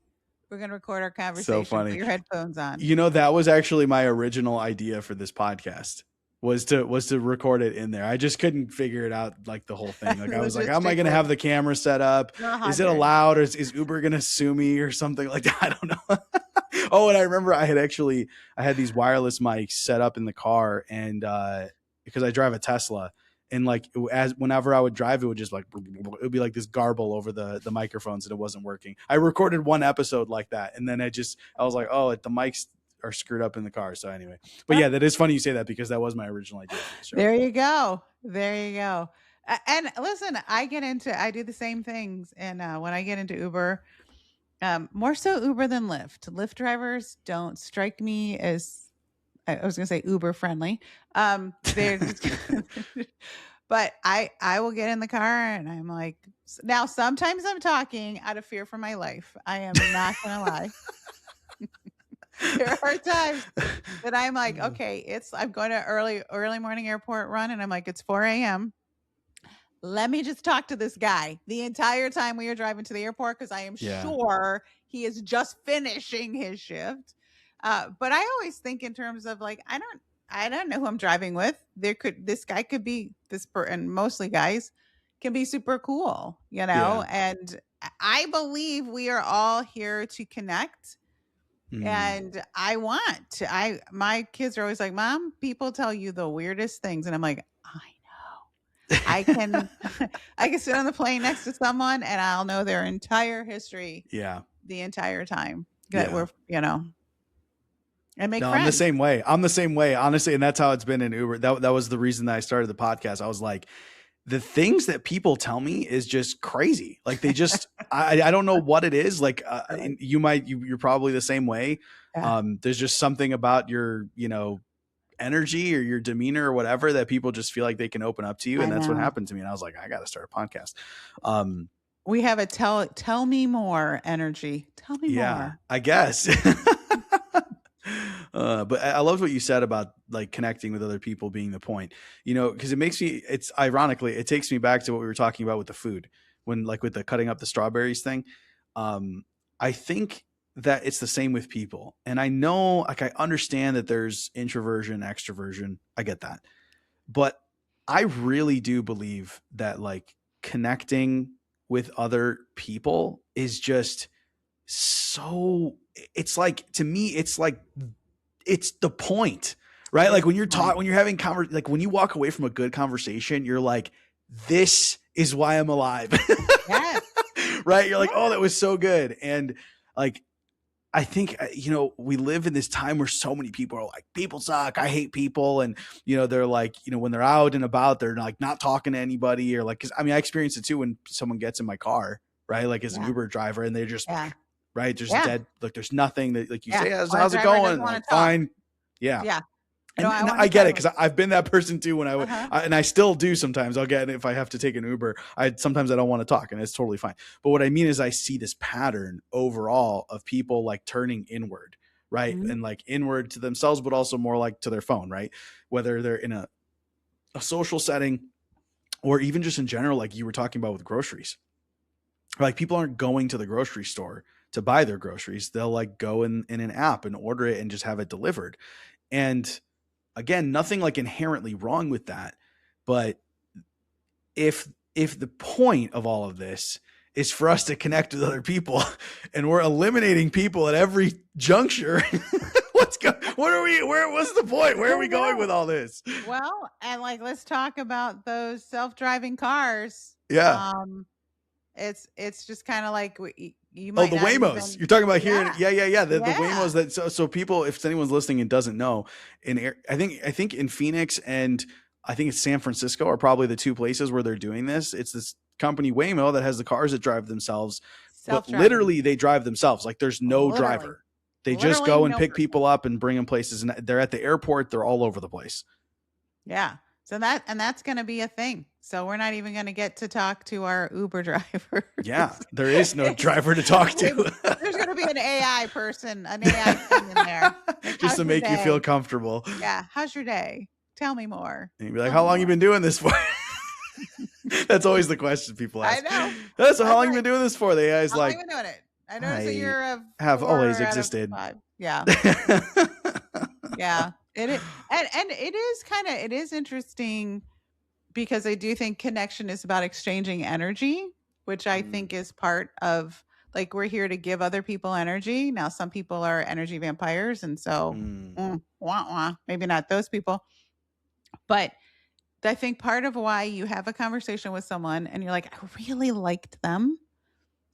we're going to record our So conversation. Put funny. your headphones on. That was actually my original idea for this podcast. was to record it in there. I just couldn't figure it out, like the whole thing. Like I was like, how am I going to Logistically. have the camera set up? Is it 100. allowed, or is Uber going to sue me or something like that? I don't know. Oh, and I remember I had these wireless mics set up in the car, and because I drive a Tesla, and like as whenever I would drive, it would just like it would be like this garble over the microphones, and it wasn't working. I recorded one episode like that, and then I was like, oh, the mics are screwed up in the car. So anyway, but yeah, that is funny you say that, because that was my original idea for the show. There you go. And listen, I do the same things. And when I get into Uber, more so Uber than Lyft. Lyft drivers don't strike me as, I was going to say Uber friendly. They're just, but I will get in the car and I'm like, now sometimes I'm talking out of fear for my life. I am not going to lie. There are times that I'm like, okay, I'm going to early morning airport run, and I'm like, it's 4 a.m. Let me just talk to this guy the entire time we are driving to the airport, because I am sure he is just finishing his shift. But I always think in terms of like, I don't know who I'm driving with. This guy could be and mostly guys can be super cool, and I believe we are all here to connect. And my kids are always like, Mom, people tell you the weirdest things. And I'm like, I know. I can sit on the plane next to someone and I'll know their entire history. Yeah. The entire time that we're, and make friends. I'm the same way, honestly. And that's how it's been in Uber. That was the reason that I started the podcast. I was like, the things that people tell me is just crazy. Like they just, I don't know what it is. Like you're probably the same way. Yeah. There's just something about your, energy or your demeanor or whatever that people just feel like they can open up to you. And that's what happened to me. And I was like, I got to start a podcast. We have a tell me more energy. Tell me more. I guess. But I loved what you said about like connecting with other people being the point, because it takes me back to what we were talking about with the food, when like with the cutting up the strawberries thing. I think that it's the same with people. And I know, like, I understand that there's introversion, extroversion. I get that. But I really do believe that like connecting with other people is just so, it's like, to me, it's like, it's the point, right? Like when you're when you're having like when you walk away from a good conversation, you're like, this is why I'm alive. Yes. Right. You're like, oh, that was so good. And like, I think, we live in this time where so many people are like, people suck. I hate people. And, they're like, when they're out and about, they're like not talking to anybody, or like, 'cause I experienced it too when someone gets in my car, right? Like as an Uber driver, and they're just right. There's dead. Like there's nothing that, like you say, how's it going? Like, fine. Yeah. Yeah. And I get it, because I've been that person too when and I still do sometimes. I'll get, if I have to take an Uber, sometimes I don't want to talk, and it's totally fine. But what I mean is I see this pattern overall of people like turning inward, right? Mm-hmm. And like inward to themselves, but also more like to their phone, right? Whether they're in a social setting or even just in general, like you were talking about with groceries. Like people aren't going to the grocery store to buy their groceries. They'll like go in an app and order it and just have it delivered. And again, nothing like inherently wrong with that. But if the point of all of this is for us to connect with other people, and we're eliminating people at every juncture, what's the point? Where are we going with all this? Well, and like, let's talk about those self-driving cars. Yeah. It's just kind of like you might. Oh, the Waymos. You're talking about here. Yeah. The Waymos that so people, if anyone's listening and doesn't know, I think in Phoenix and I think it's San Francisco are probably the two places where they're doing this. It's this company Waymo that has the cars that drive themselves, but literally they drive themselves. Like there's no driver. They just go and pick people up and bring them places, and they're at the airport. They're all over the place. Yeah. So that's going to be a thing. So we're not even going to get to talk to our Uber driver. Yeah, there is no driver to talk to. There's going to be an AI person, an AI thing in there. Like, just to make you feel comfortable. Yeah. How's your day? Tell me more. And you'd be like, how long you been doing this for? That's always the question people ask. I know. So how long you been doing this for? The AI's like, how long you been doing it? I noticed that you're have always existed. Yeah. Yeah. It is, and it is interesting because I do think connection is about exchanging energy, which I Mm, think is part of, like, we're here to give other people energy. Now, some people are energy vampires, and so mm, wah, wah, maybe not those people, but I think part of why you have a conversation with someone and you're like, I really liked them,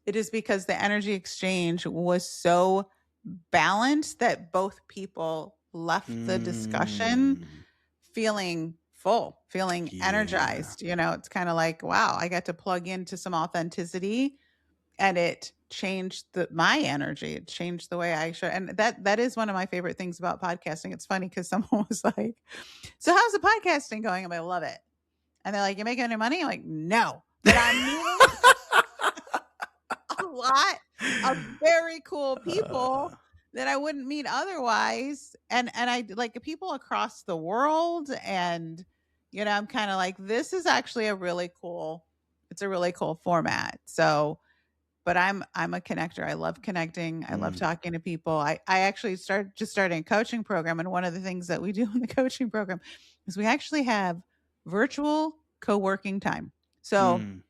it is because the energy exchange was so balanced that both people left the discussion mm. feeling full, feeling Yeah. energized. It's kind of like, wow, I got to plug into some authenticity, and it changed my energy. It changed the way I show. And that is one of my favorite things about podcasting. It's funny because someone was like, so how's the podcasting going? I'm like, I love it. And they're like, you making any money? I'm like, no. But I'm meeting a lot of very cool people Uh, that I wouldn't meet otherwise. And I like people across the world. And, I'm kind of like, this is actually it's a really cool format. So, but I'm a connector. I love connecting. I love mm, talking to people. I actually starting a coaching program. And one of the things that we do in the coaching program is we actually have virtual co-working time. So mm.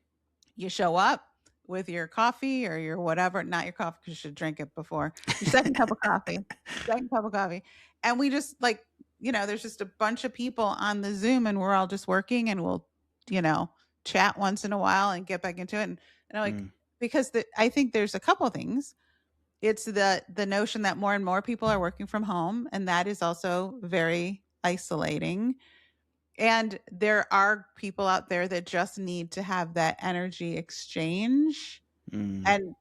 you show up with your coffee or your whatever, not your coffee because you should drink it before your second cup of coffee, second cup of coffee. And we just like, there's just a bunch of people on the Zoom and we're all just working and we'll, you know, chat once in a while and get back into it. And I'm like, Mm, because I think there's a couple things. It's the notion that more and more people are working from home, and that is also very isolating. And there are people out there that just need to have that energy exchange, mm. and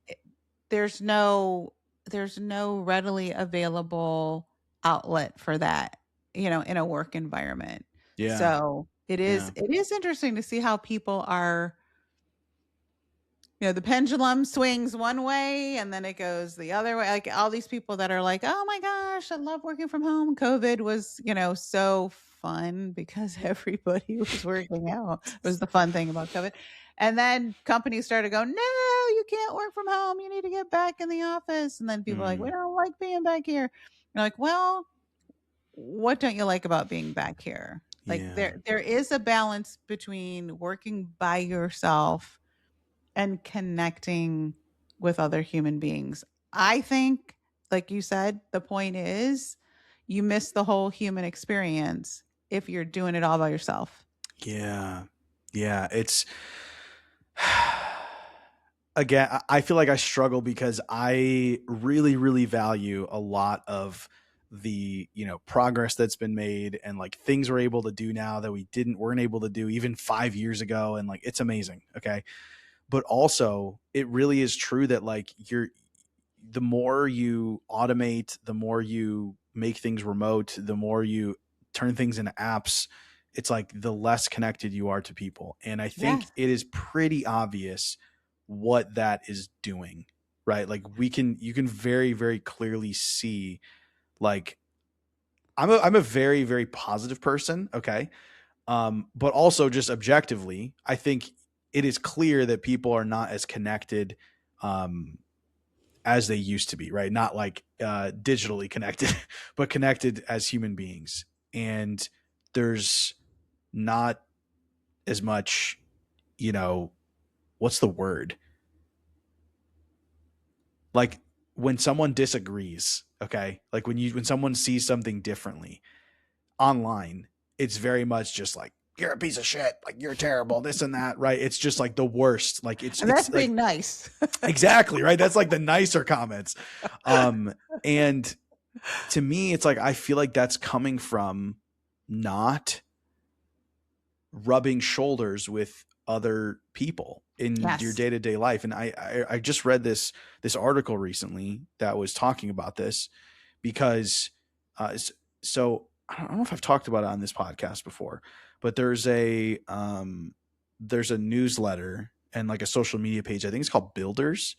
there's no readily available outlet for that, in a work environment. Yeah. So it is Yeah. it is interesting to see how people are, the pendulum swings one way and then it goes the other way. Like all these people that are like, oh my gosh, I love working from home. COVID was, so fun because everybody was working out. It was the fun thing about COVID. And then companies started going, no, you can't work from home. You need to get back in the office. And then people are like, we Mm, don't like being back here. And you're like, well, what don't you like about being back here? Like yeah. there is a balance between working by yourself and connecting with other human beings. I think, like you said, the point is you miss the whole human experience if you're doing it all by yourself. Yeah. Yeah. It's again, I feel like I struggle because I really, really value a lot of the, progress that's been made and like things we're able to do now that weren't able to do even 5 years ago. And like, it's amazing. Okay. But also it really is true that like the more you automate, the more you make things remote, the more you turn things into apps, it's like the less connected you are to people. And I think Yes. it is pretty obvious what that is doing, right? Like you can very, very clearly see like I'm a very, very positive person. Okay. But also just objectively, I think it is clear that people are not as connected, um, as they used to be, right? Not like digitally connected, but connected as human beings. And there's not as much, you know, what's the word? Like when someone disagrees, okay? Like when someone sees something differently online, it's very much just like you're a piece of shit, like you're terrible, this and that, right? It's just like the worst. Like And that's it's like being nice. exactly, right? That's like the nicer comments. And to me, it's like I feel like that's coming from not rubbing shoulders with other people in your Yes. day-to-day life. And I just read this article recently that was talking about this because so I don't know if I've talked about it on this podcast before, but there's a newsletter and like a social media page. I think it's called Builders,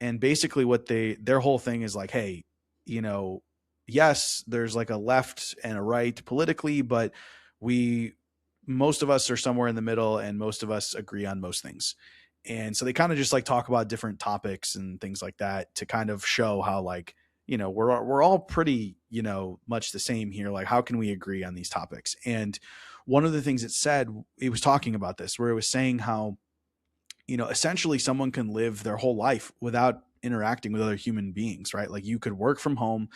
and basically what their whole thing is like, hey, you know, yes, there's like a left and a right politically, but we most of us are somewhere in the middle and most of us agree on most things. And so they kind of just like talk about different topics and things like that to kind of show how like we're all pretty, much the same here. Like, how can we agree on these topics? And one of the things it was talking about this, where it was saying how, essentially someone can live their whole life without interacting with other human beings, right? Like, you could work from home,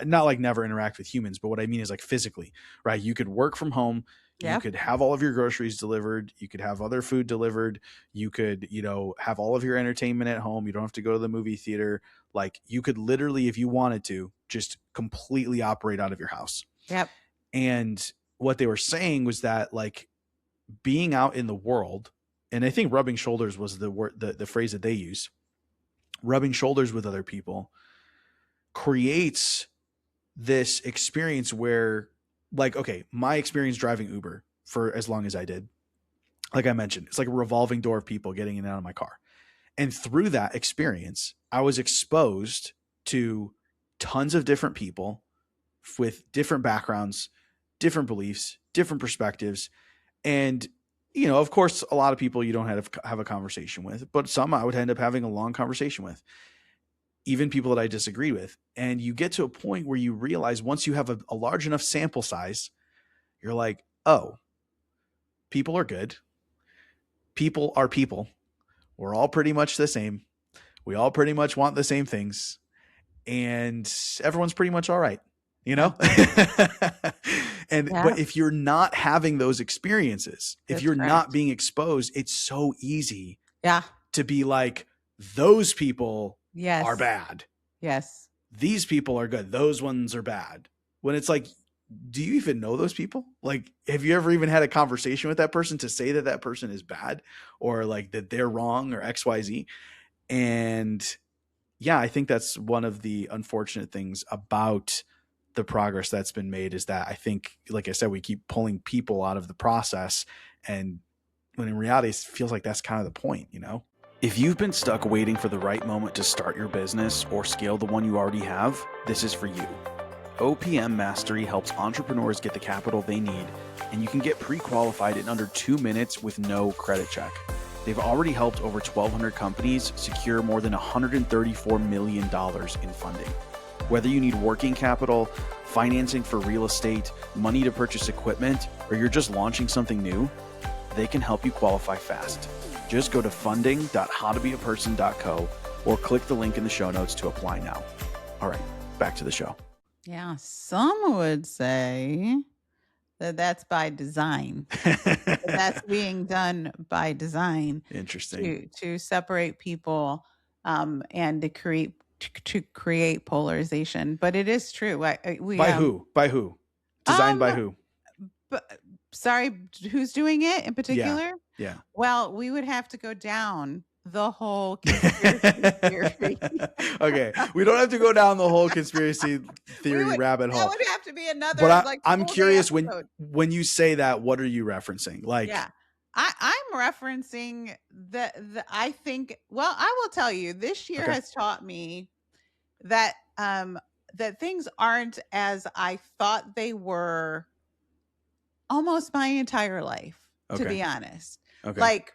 not like never interact with humans, but what I mean is like physically, right? You could work from home. You Yep. could have all of your groceries delivered. You could have other food delivered. You could, have all of your entertainment at home. You don't have to go to the movie theater. Like, you could literally, if you wanted to, just completely operate out of your house. Yep. And what they were saying was that, like, being out in the world, and I think rubbing shoulders was the word, the phrase that they use. Rubbing shoulders with other people creates this experience where, like, okay, my experience driving Uber for as long as I did, like I mentioned, it's like a revolving door of people getting in and out of my car. And through that experience, I was exposed to tons of different people with different backgrounds, different beliefs, different perspectives. And, of course, a lot of people you don't have a conversation with, but some I would end up having a long conversation with, even people that I disagree with. And you get to a point where you realize, once you have a large enough sample size, you're like, oh, people are good. People are people. We're all pretty much the same. We all pretty much want the same things. And everyone's pretty much all right, But if you're not having those experiences, if you're not being exposed, it's so easy to be like, those people are bad. Yes. These people are good. Those ones are bad. When it's like, do you even know those people? Like, have you ever even had a conversation with that person to say that person is bad, or like that they're wrong, or XYZ? And yeah, I think that's one of the unfortunate things about the progress that's been made, is that I think, like I said, we keep pulling people out of the process, and when in reality it feels like that's kind of the point, If you've been stuck waiting for the right moment to start your business or scale the one you already have, this is for you. OPM Mastery helps entrepreneurs get the capital they need, and you can get pre-qualified in under 2 minutes with no credit check. They've already helped over 1,200 companies secure more than $134 million in funding. Whether you need working capital, financing for real estate, money to purchase equipment, or you're just launching something new, they can help you qualify fast. Just go to funding.howtobeaperson.co or click the link in the show notes to apply now. All right, back to the show. Yeah, some would say that that's by design. That's being done by design. Interesting. To separate people, and to create polarization. But it is true. By who? Designed by who? But sorry, who's doing it in particular? Yeah. Well, we would have to go down the whole conspiracy theory. Okay, we don't have to go down the whole conspiracy theory rabbit hole. That would have to be another. But I'm curious, when you say that, what are you referencing? Like, yeah, I'm referencing I think. Well, I will tell you, this year has taught me that that things aren't as I thought they were almost my entire life, to be honest. Like,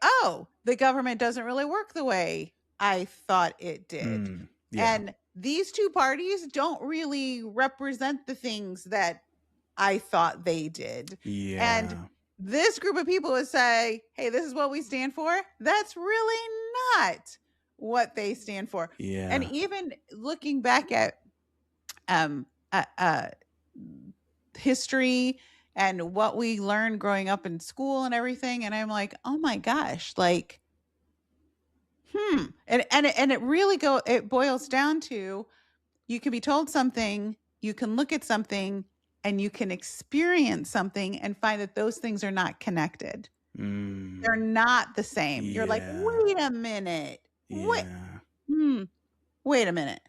oh, the government doesn't really work the way I thought it did. And these two parties don't really represent the things that I thought they did. Yeah. And this group of people would say, hey, this is what we stand for. That's really not what they stand for. Yeah. And even looking back at history and what we learned growing up in school and everything, and I'm like, oh my gosh, like, and it really it boils down to, you can be told something, you can look at something, and you can experience something and find that those things are not connected. They're not the same. You're like, wait a minute. Wait a minute,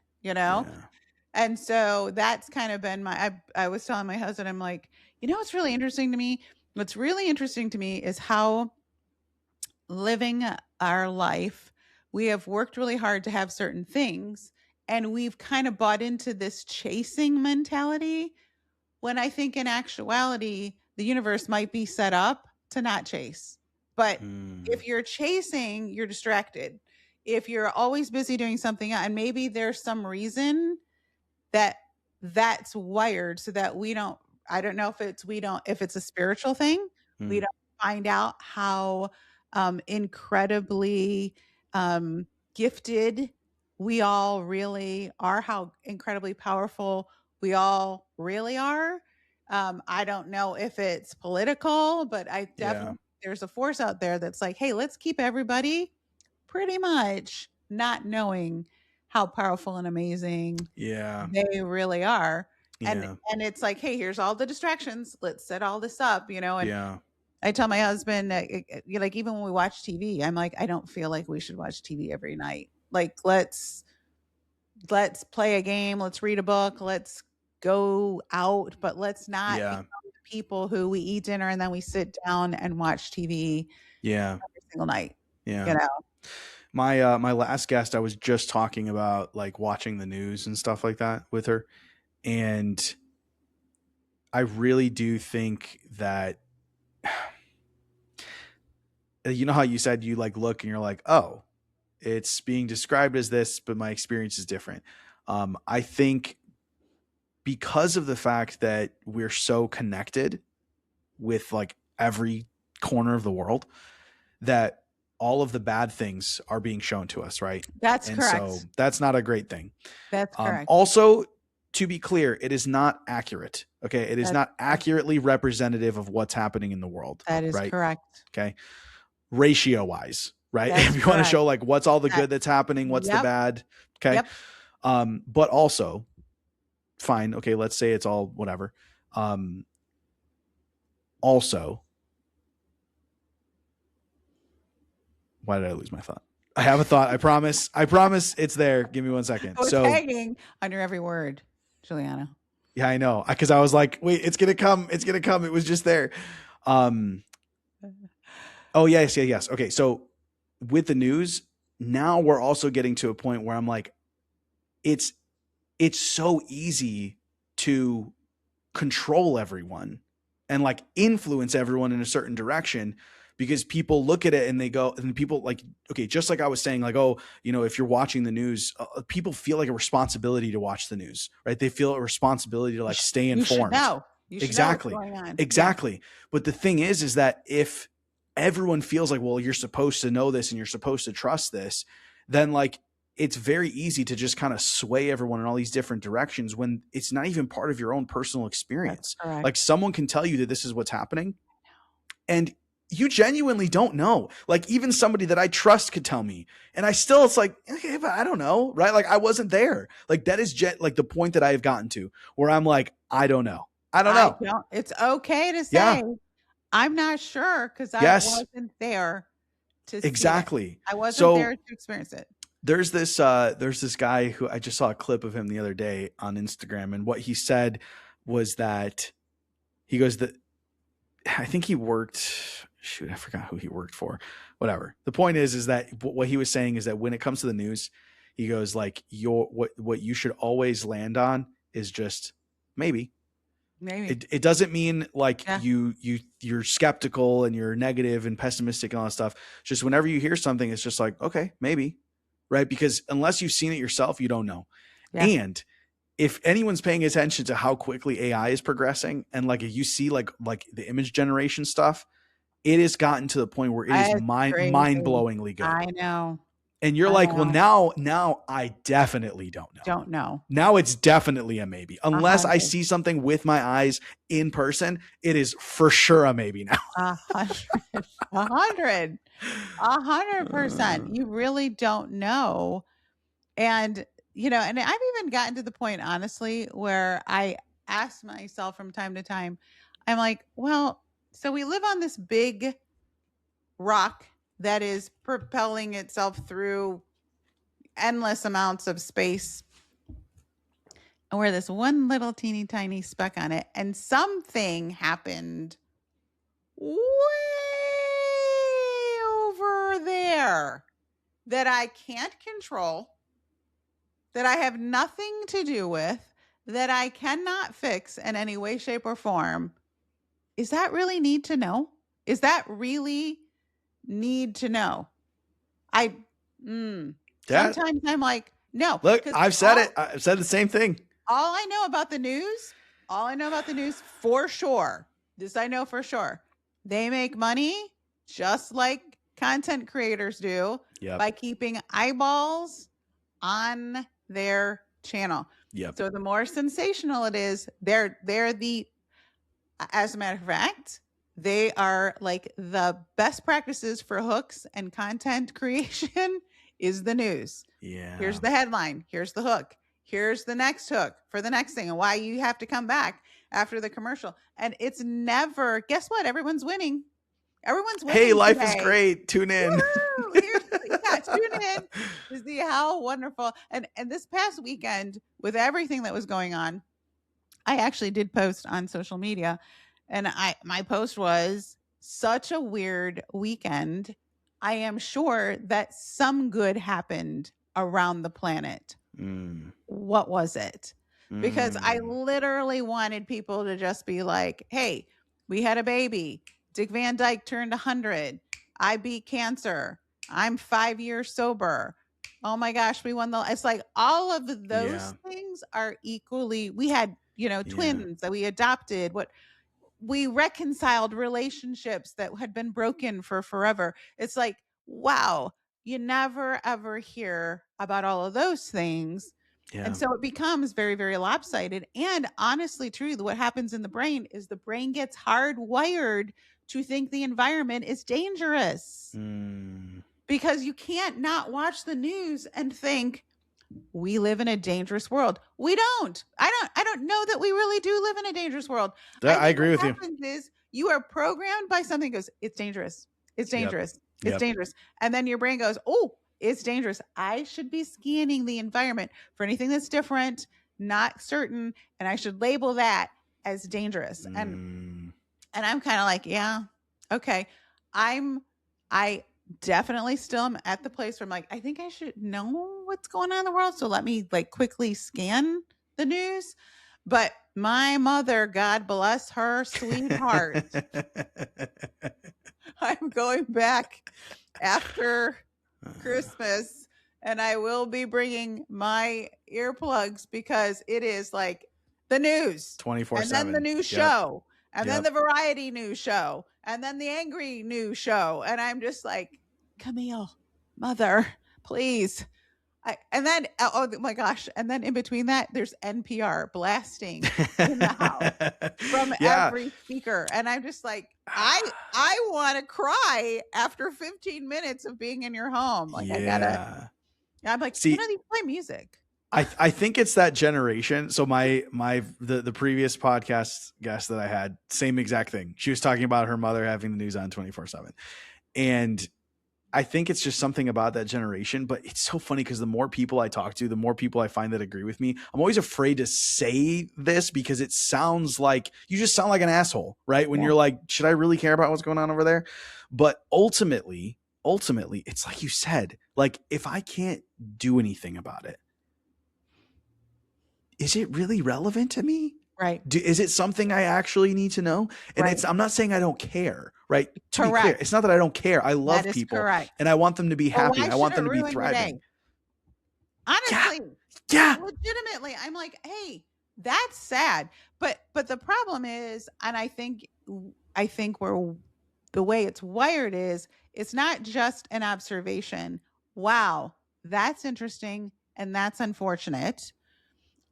And so that's kind of been I was telling my husband, I'm like, what's really interesting to me? What's really interesting to me is how, living our life, we have worked really hard to have certain things, and we've kind of bought into this chasing mentality, when I think in actuality, the universe might be set up to not chase. But if you're chasing, you're distracted. if you're always busy doing something and maybe there's some reason that that's wired so that we don't, I don't know if it's we don't, if it's a spiritual thing, we Mm. don't find out how incredibly gifted we all really are, how incredibly powerful we all really are. I don't know if it's political, but I Yeah. definitely, there's a force out there that's like, hey, let's keep everybody pretty much not knowing how powerful and amazing Yeah. they really are. Yeah. And it's like, hey, here's all the distractions. Let's set all this up, and Yeah. I tell my husband, like, even when we watch TV, I'm like, I don't feel like we should watch TV every night. Like, let's play a game, let's read a book, let's go out, but let's not Yeah. become the people who we eat dinner and then we sit down and watch TV Yeah. every single night. Yeah. You know, My last guest, I was just talking about like watching the news and stuff like that with her. And I really do think that you know how you said you like look and you're like, oh, it's being described as this, but my experience is different. I think because of the fact that we're so connected with like every corner of the world, that all of the bad things are being shown to us, right? that's And so correct. that's not a great thing. That's correct. Also, to be clear, it is not accurate. Okay. It is That's not accurately representative of what's happening in the world, that is right? correct. Okay. Ratio wise, right? That's If you want to correct. show like what's all the That good that's happening, what's the Yep. bad. Okay. Yep. But also, fine. Okay. Let's say it's all whatever. Also, why did I lose my thought? I have a thought. I promise. I promise it's there. Give me 1 second. I was So hanging under every word, Giuliano. yeah, I know. Because I was like, wait, it's gonna come. It's gonna come. It was just there. Oh yes, yeah, yes. Okay, so with the news, now we're also getting to a point where I'm like, it's it's so easy to control everyone and like influence everyone in a certain direction because people look at it and they go and people like, okay, just like I was saying, like, oh, if you're watching the news, people feel like a responsibility to watch the news, right? They feel a responsibility to like stay You should informed. know. You should know what's Exactly. going on. Yeah. Exactly. But the thing is that if everyone feels like, well, you're supposed to know this and you're supposed to trust this, then like it's very easy to just kind of sway everyone in all these different directions when it's not even part of your own personal experience. That's correct. Like someone can tell you that this is what's happening and you genuinely don't know. Like even somebody that I trust could tell me and I still, it's like, okay, but I don't know. Right. Like I wasn't there. Like that is like the point that I have gotten to where I'm like, I don't know. I don't know. It's okay to say, Yeah. I'm not sure because I Yes. wasn't there to see Exactly. it. I wasn't So there to experience it. there's this guy who I just saw a clip of him the other day on Instagram, and what he said was that he goes that I think he worked. Shoot, I forgot who he worked for. Whatever. The point is that what he was saying is that when it comes to the news, he goes like what you should always land on is just maybe. Maybe. It doesn't mean like Yeah. you're skeptical and you're negative and pessimistic and all that stuff. It's just whenever you hear something, it's just like, okay, maybe. Right. Because unless you've seen it yourself, you don't know. Yeah. And if anyone's paying attention to how quickly AI is progressing and like if you see like the image generation stuff, it has gotten to the point where it is It's crazy. mind-blowingly good. I know. And you're I like, know. well, now I definitely don't know. Don't know. Now it's definitely a maybe. Unless I 100. see something with my eyes in person, it is for sure a maybe now. 100. 100%. You really don't know. And, and I've even gotten to the point, honestly, where I ask myself from time to time, I'm like, well, so we live on this big rock that is propelling itself through endless amounts of space. And we're this one little teeny tiny speck on it. And something happened way over there that I can't control, that I have nothing to do with, that I cannot fix in any way, shape, or form. Is that really need to know? Is that really need to know? I That Sometimes I'm like, no, look, because I've said it. I've said the same thing. all I know about the news, for sure, this I know for sure, they make money just like content creators do Yep. by keeping eyeballs on their channel. Yep. So the more sensational it is, they're the, as a matter of fact, they are like the best practices for hooks and content creation is the news. Yeah. Here's the headline. Here's the hook. Here's the next hook for the next thing and why you have to come back after the commercial. And it's never, guess what? Everyone's winning. Everyone's winning. Hey, life today. is great. Tune in. Tune in to see how wonderful. And this past weekend, with everything that was going on, I actually did post on social media, and my post was such a weird weekend. I am sure that some good happened around the planet. What was it? Because I literally wanted people to just be like, hey, we had a baby. Dick Van Dyke turned 100. I beat cancer. I'm 5 years sober. Oh my gosh, we won it's like all of those things are equally, we had, twins that we adopted, we reconciled relationships that had been broken for forever. It's like, wow, you never ever hear about all of those things. Yeah. And so it becomes very, very lopsided. And honestly, true, what happens in the brain is the brain gets hardwired to think the environment is dangerous. Because you can't not watch the news and think we live in a dangerous world. We don't. I don't know that we really do live in a dangerous world. I agree with you. What happens is you are programmed by something that goes, it's dangerous. It's dangerous. It's dangerous. And then your brain goes, oh, it's dangerous. I should be scanning the environment for anything that's different, not certain, and I should label that as dangerous. And I'm kind of like, yeah, okay. I definitely still am at the place where I'm like, I think I should know what's going on in the world. So let me like quickly scan the news. But my mother, God bless her sweetheart, I'm going back after Christmas and I will be bringing my earplugs because it is like the news 24/7. And then the news show. And then the variety news show. And then the angry news show. And I'm just like, Camille, mother, please. And then, oh my gosh. And then in between that, there's NPR blasting in the house from every speaker. And I'm just like, I want to cry after 15 minutes of being in your home. Like I'm like, see, you play music. I think it's that generation. So the previous podcast guest that I had, same exact thing. She was talking about her mother having the news on 24/7. And I think it's just something about that generation, but it's so funny because the more people I talk to, the more people I find that agree with me. I'm always afraid to say this because it sounds like you just sound like an asshole, right? When you're like, should I really care about what's going on over there? But ultimately, it's like you said, like if I can't do anything about it, is it really relevant to me? Right. Is it something I actually need to know? And I'm not saying I don't care, right? To be clear, it's not that I don't care. I love people and I want them to be happy. I want them to be thriving. Honestly, legitimately, I'm like, hey, that's sad. But the problem is, and I think we're the way it's wired is, it's not just an observation. Wow, that's interesting and that's unfortunate.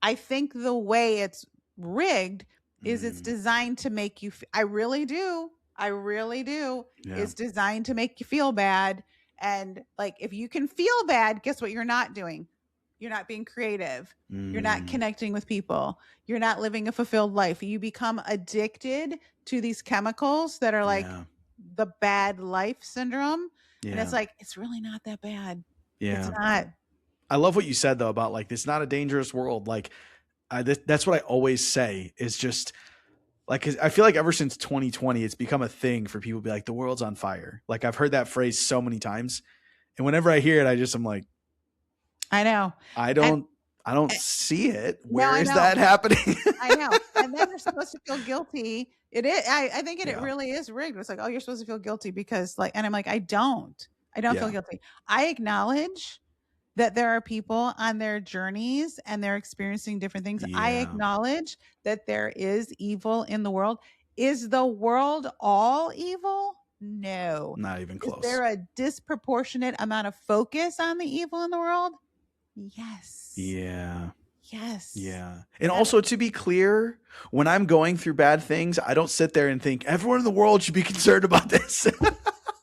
I think the way it's rigged is it's designed to make you I really do it's designed to make you feel bad. And like if you can feel bad, guess what you're not doing? You're not being creative. You're not connecting with people. You're not living a fulfilled life. You become addicted to these chemicals that are like the bad life syndrome. And it's like, it's really not that bad. It's not. I love what you said though about like, it's not a dangerous world. Like that's what I always say is just like, 'cause I feel like ever since 2020, it's become a thing for people to be like, the world's on fire. Like I've heard that phrase so many times. And whenever I hear it, I'm like, I know. I don't see it. Where is that happening? I know. And then you're supposed to feel guilty. It is. I think it really is rigged. It's like, oh, you're supposed to feel guilty because like, and I'm like, I don't I don't feel Yeah. guilty. I acknowledge that there are people on their journeys and they're experiencing different things. I Yeah. acknowledge that there is evil in the world. Is the world all evil? No. Not even Is close. there a disproportionate amount of focus on the evil in the world? Yes. Yeah. Yes. Yeah. And That also, to be clear, when I'm going through bad things, I don't sit there and think everyone in the world should be concerned about this.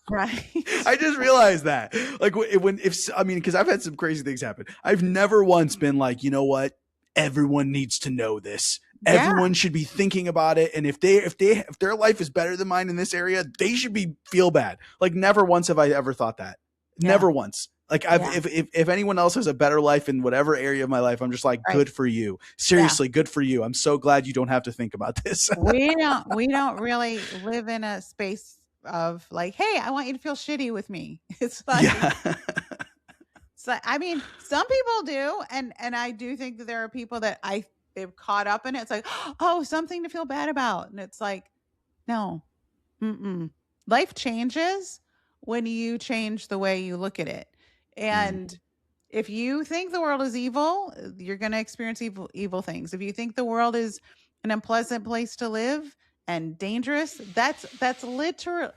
right. I just realized that. Like I mean, because I've had some crazy things happen. I've never once been like, you know what? Everyone needs to know this. Yeah. Everyone should be thinking about it. And if their life is better than mine in this area, they should feel bad. Like never once have I ever thought that. Yeah. Never once. Like Yeah. if anyone else has a better life in whatever area of my life, I'm just like, Right. good for you. Seriously, good for you. I'm so glad you don't have to think about this. We don't really live in a space of like, hey, I want you to feel shitty with me. It's like, Yeah. so I mean, some people do, and I do think that there are people that they've caught up in it. It's like, oh, something to feel bad about, and it's like, no, life changes when you change the way you look at it, and if you think the world is evil, you're going to experience evil things. If you think the world is an unpleasant place to live and dangerous, that's literal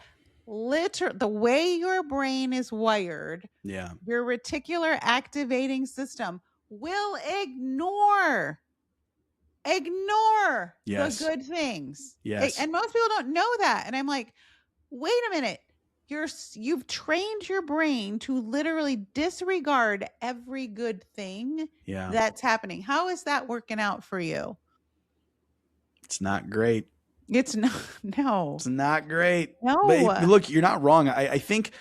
the way your brain is wired. Yeah. Your reticular activating system will ignore Yes. the good things. Yes. And most people don't know that. And I'm like, wait a minute. You've trained your brain to literally disregard every good thing Yeah. that's happening. How is that working out for you? It's not great. It's not. No. It's not great. No. But look, you're not wrong. I think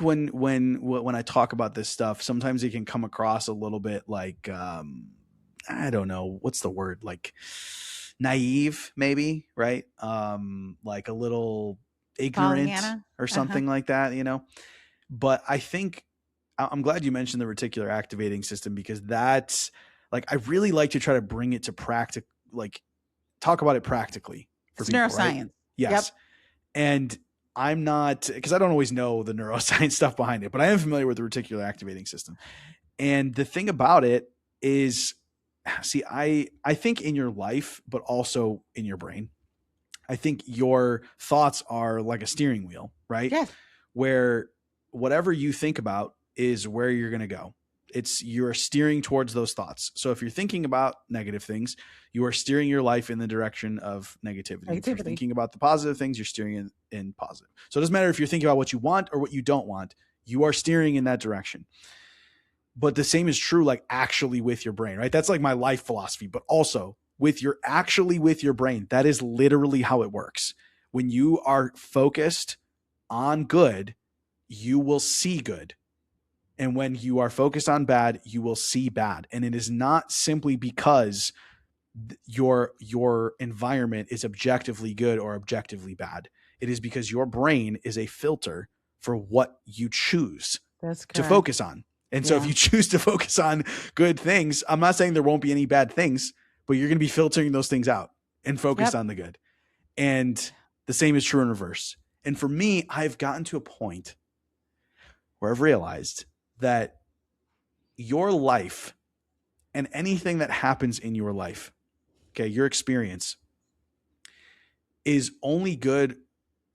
when I talk about this stuff, sometimes it can come across a little bit like I don't know, what's the word? Like naive, maybe, right? Like a little ignorant Pollyanna. or something like that, you know? But I think I'm glad you mentioned the reticular activating system, because that's like, I really like to try to bring it to practical, like talk about it practically for It's people, neuroscience. right? Yes. Yep. And I'm not, because I don't always know the neuroscience stuff behind it, but I am familiar with the reticular activating system. And the thing about it is, see, I think in your life, but also in your brain, I think your thoughts are like a steering wheel, right? Yes. Where whatever you think about is where you're going to go. You're steering towards those thoughts. So if you're thinking about negative things, you are steering your life in the direction of negativity. If you're thinking about the positive things, you're steering in positive. So it doesn't matter if you're thinking about what you want or what you don't want, you are steering in that direction. But the same is true, like actually with your brain, right? That's like my life philosophy, but also with your brain, that is literally how it works. When you are focused on good, you will see good. And when you are focused on bad, you will see bad. And it is not simply because your environment is objectively good or objectively bad. It is because your brain is a filter for what you choose to focus on. And so if you choose to focus on good things, I'm not saying there won't be any bad things, but you're going to be filtering those things out and focused on the good. And the same is true in reverse. And for me, I've gotten to a point where I've realized that your life and anything that happens in your life, okay, your experience is only good.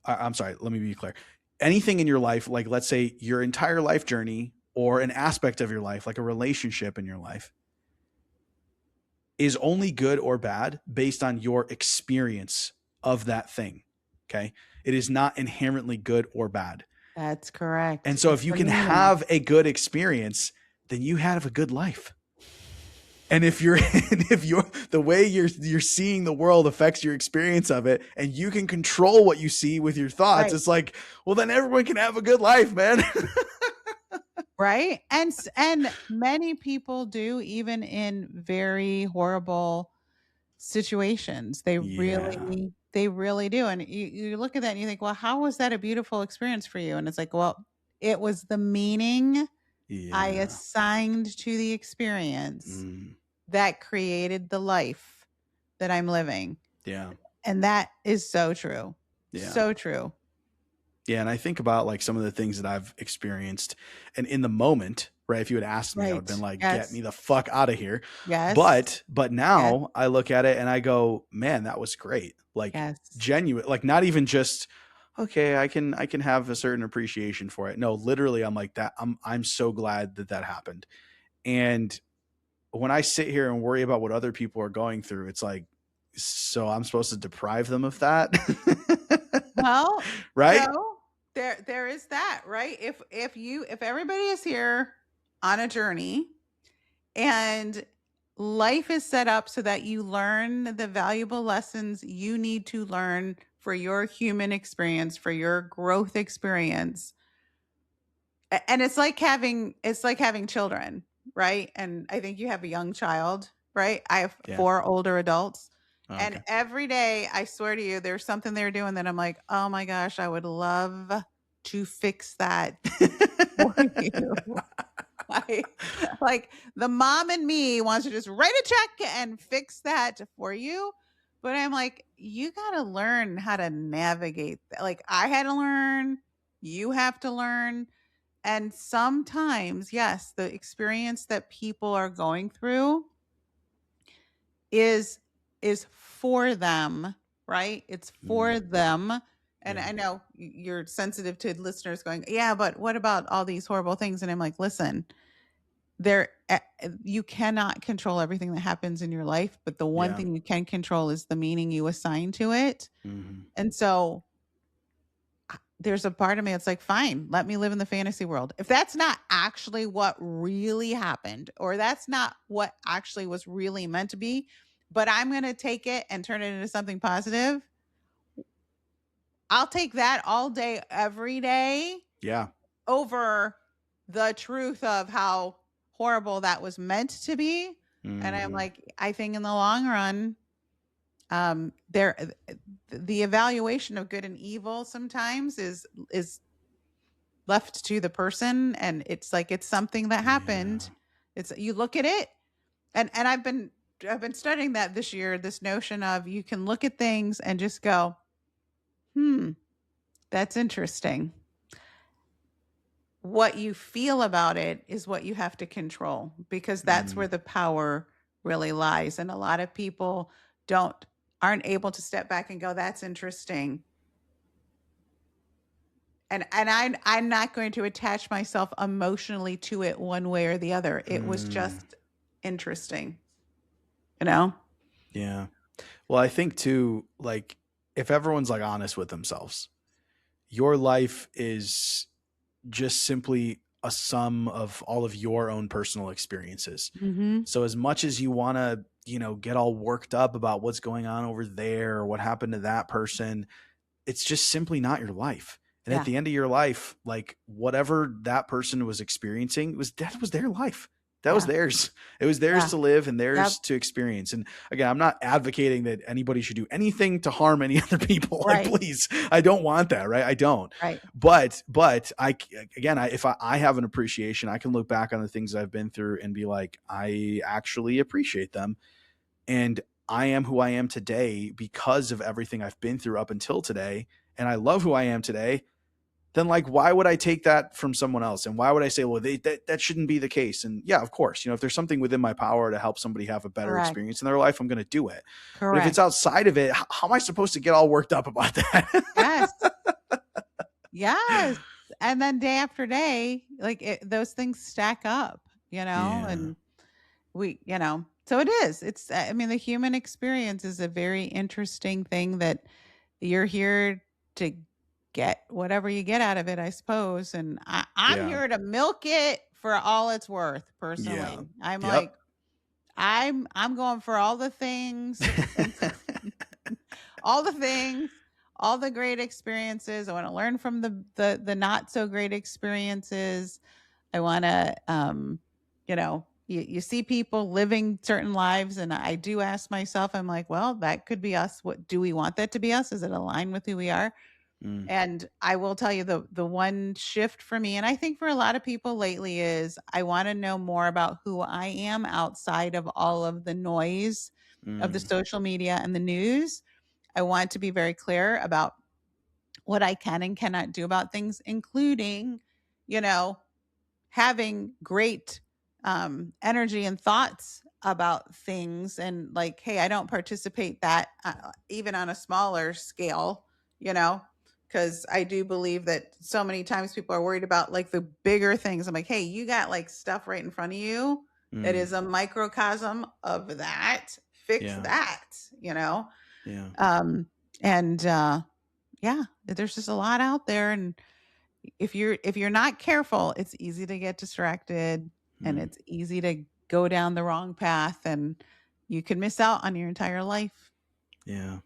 I'm sorry, let me be clear. Anything in your life, like let's say your entire life journey or an aspect of your life, like a relationship in your life, is only good or bad based on your experience of that thing. Okay. It is not inherently good or bad. That's correct. And so if you can have a good experience, then you have a good life. And if the way you're seeing the world affects your experience of it, and you can control what you see with your thoughts, it's like, well, then everyone can have a good life, man. Right. And many people do, even in very horrible situations. They really do. And you look at that and you think, well, how was that a beautiful experience for you? And it's like, well, it was the meaning I assigned to the experience that created the life that I'm living. Yeah. And that is so true. Yeah. So true. Yeah, and I think about like some of the things that I've experienced, and in the moment, right? If you had asked me, I would have been Right. like, "Get me Yes. the fuck out of here." Yes. But Yes. now I look at it and I go, "Man, that was great." Like Yes. genuine, like not even just okay. I can have a certain appreciation for it. No, literally, I'm like that. I'm so glad that that happened. And when I sit here and worry about what other people are going through, it's like, so I'm supposed to deprive them of that, Well, right? so there is that, right? If everybody is here on a journey and life is set up so that you learn the valuable lessons you need to learn for your human experience, for your growth experience. And it's like having children, right? And I think you have a young child, right? I have Yeah. 4 older adults. Oh, And okay. every day, I swear to you, there's something they're doing that I'm like, "Oh my gosh, I would love to fix that for you." Like like, the mom in me wants to just write a check and fix that for you, but I'm like, "You gotta learn how to navigate that." Like, I had to learn, you have to learn, and sometimes, yes, the experience that people are going through is is for them, right? It's Mm, for them. And yeah. I know you're sensitive to listeners going, "Yeah, but what about all these horrible things?" And I'm like, "Listen, you cannot control everything that happens in your life, but the one Yeah. thing you can control is the meaning you assign to it." Mhm. And so there's a part of me that's like, fine, let me live in the fantasy world. If that's not actually what really happened, or that's not what actually was really meant to be, but I'm going to take it and turn it into something positive, I'll take that all day, every day Yeah. over the truth of how horrible that was meant to be. And I'm Mhm. like, I think in the long run, there, the evaluation of good and evil sometimes is left to the person, and it's like it's something that happened. Yeah. It's you look at it, and I've been studying that this year, this notion of you can look at things and just go, "Hmm, that's interesting." What you feel about it is what you have to control, because that's Mm, where the power really lies, and a lot of people don't aren't able to step back and go, "That's interesting." And I'm not going to attach myself emotionally to it one way or the other. It was mm, just interesting, you know? yeah. Well, I think too, like, if everyone's like honest with themselves, your life is just simply a sum of all of your own personal experiences. Mhm. So as much as you want to, get all worked up about what's going on over there or what happened to that person, it's just simply not your life. And at Yeah. the end of your life, like whatever that person was experiencing, that was their life. That was Yeah. theirs. It was theirs Yeah. to live and Yep. theirs to experience. And again, I'm not advocating that anybody should do anything to harm any other people. Like, Right. please, I don't want that, right? I don't. Right. But if I have an appreciation, I can look back on the things I've been through and be like, I actually appreciate them, and I am who I am today because of everything I've been through up until today, and I love who I am today. Then like why would I take that from someone else, and why would I say, well, that shouldn't be the case? And yeah, of course, if there's something within my power to help somebody have a better Correct. experience in their life, I'm going to do it. But if it's Correct. outside of it, how am I supposed to get all worked up about that? Yes. Yes. And then day after day, like those things stack up, Yeah. and so it is. I mean, the human experience is a very interesting thing that you're here to get whatever you get out of it, I suppose. And I'm Yeah. here to milk it for all it's worth, Yeah. personally. I'm Yep. like, I'm going for all the things, and all the things, all the great experiences. I want to learn from the not so great experiences. I want to, you see people living certain lives, and I do ask myself, I'm like, well, that could be us. What do we want that to be us? Is it aligned with who we are? Mm, And I will tell you the one shift for me, and I think for a lot of people lately, is I want to know more about who I am outside of all of the noise of the mm, social media and the news. I want to be very clear about what I can and cannot do about things, including, you know, having great energy and thoughts about things, and like, hey, I don't participate that even on a smaller scale, you know, because I do believe that so many times people are worried about like the bigger things. I'm like, hey, you got like stuff right in front of you that is a microcosm of that. Fix Yeah. that, you know. Yeah. And yeah, there's just a lot out there, and if you're not careful, it's easy to get distracted, and it's easy to go down the wrong path, and you can miss out on your entire life. Yeah.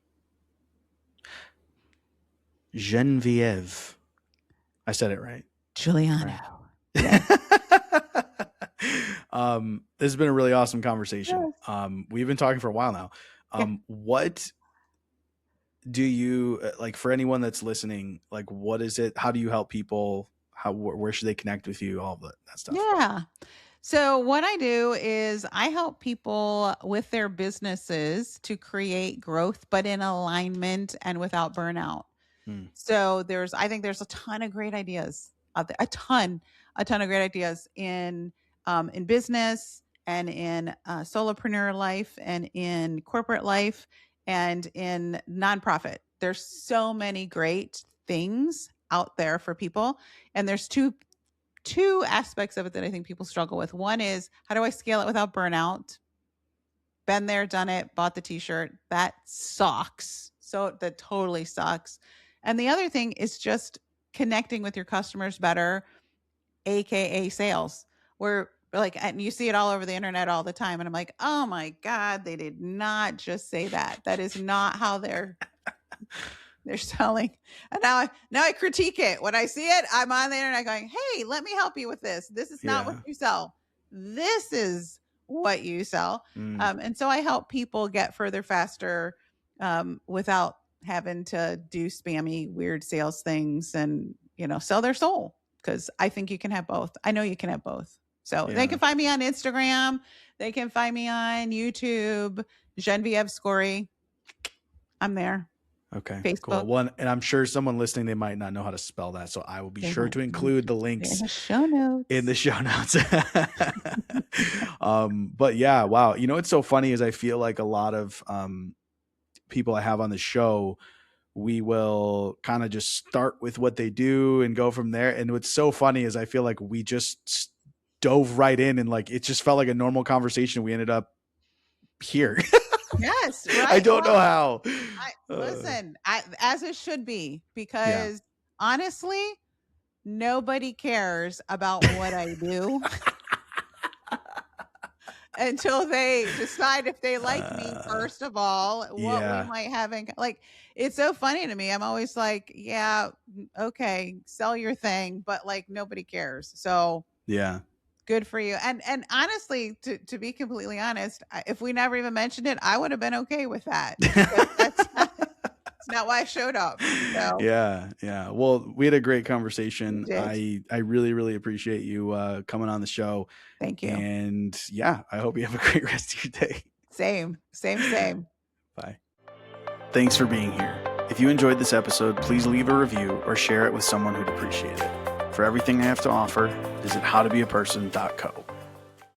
Genevieve. I said it right. Giuliano. Right. This has been a really awesome conversation. Yes. We've been talking for a while now. Yeah. What do you like for anyone that's listening? Like, what is it? How do you help people? Where should they connect with you? All that stuff. Yeah. So what I do is I help people with their businesses to create growth, but in alignment and without burnout. So I think there's a ton of great ideas out there, a ton of great ideas in business and in solopreneur life and in corporate life and in nonprofit. There's so many great things out there for people, and there's two aspects of it that I think people struggle with. One is, how do I scale it without burnout? Been there, done it, bought the t-shirt. That sucks. So that totally sucks. And the other thing is just connecting with your customers better, AKA sales, where like, and you see it all over the internet all the time. And I'm like, oh my God, they did not just say that. That is not how they're selling. And now I critique it. When I see it, I'm on the internet going, hey, let me help you with this. This is not what you sell. This is what you sell. And so I help people get further faster without having to do spammy, weird sales things and, you know, sell their soul. Because I think you can have both. I know you can have both. So they can find me on Instagram. They can find me on YouTube, Genevieve Skory. I'm there. Okay, Facebook. cool. And I'm sure someone listening, they might not know how to spell that. So I will be sure to include the links in the show notes. But yeah, wow. You know, what's so funny is I feel like a lot of people I have on the show, we will kind of just start with what they do and go from there. And what's so funny is I feel like we just dove right in and like, it just felt like a normal conversation. We ended up here. Yes, right. I don't know how. Listen, as it should be, because honestly, nobody cares about what I do until they decide if they like me, first of all, what we might have in, like, it's so funny to me. I'm always like, yeah, okay, sell your thing, but like nobody cares. So yeah. Good for you. And honestly, to be completely honest, if we never even mentioned it, I would have been okay with that. That's not why I showed up. So. Yeah. Well, we had a great conversation. I really, really appreciate you coming on the show. Thank you. And yeah, I hope you have a great rest of your day. Same. Bye. Thanks for being here. If you enjoyed this episode, please leave a review or share it with someone who'd appreciate it. For everything I have to offer, visit howtobeaperson.co.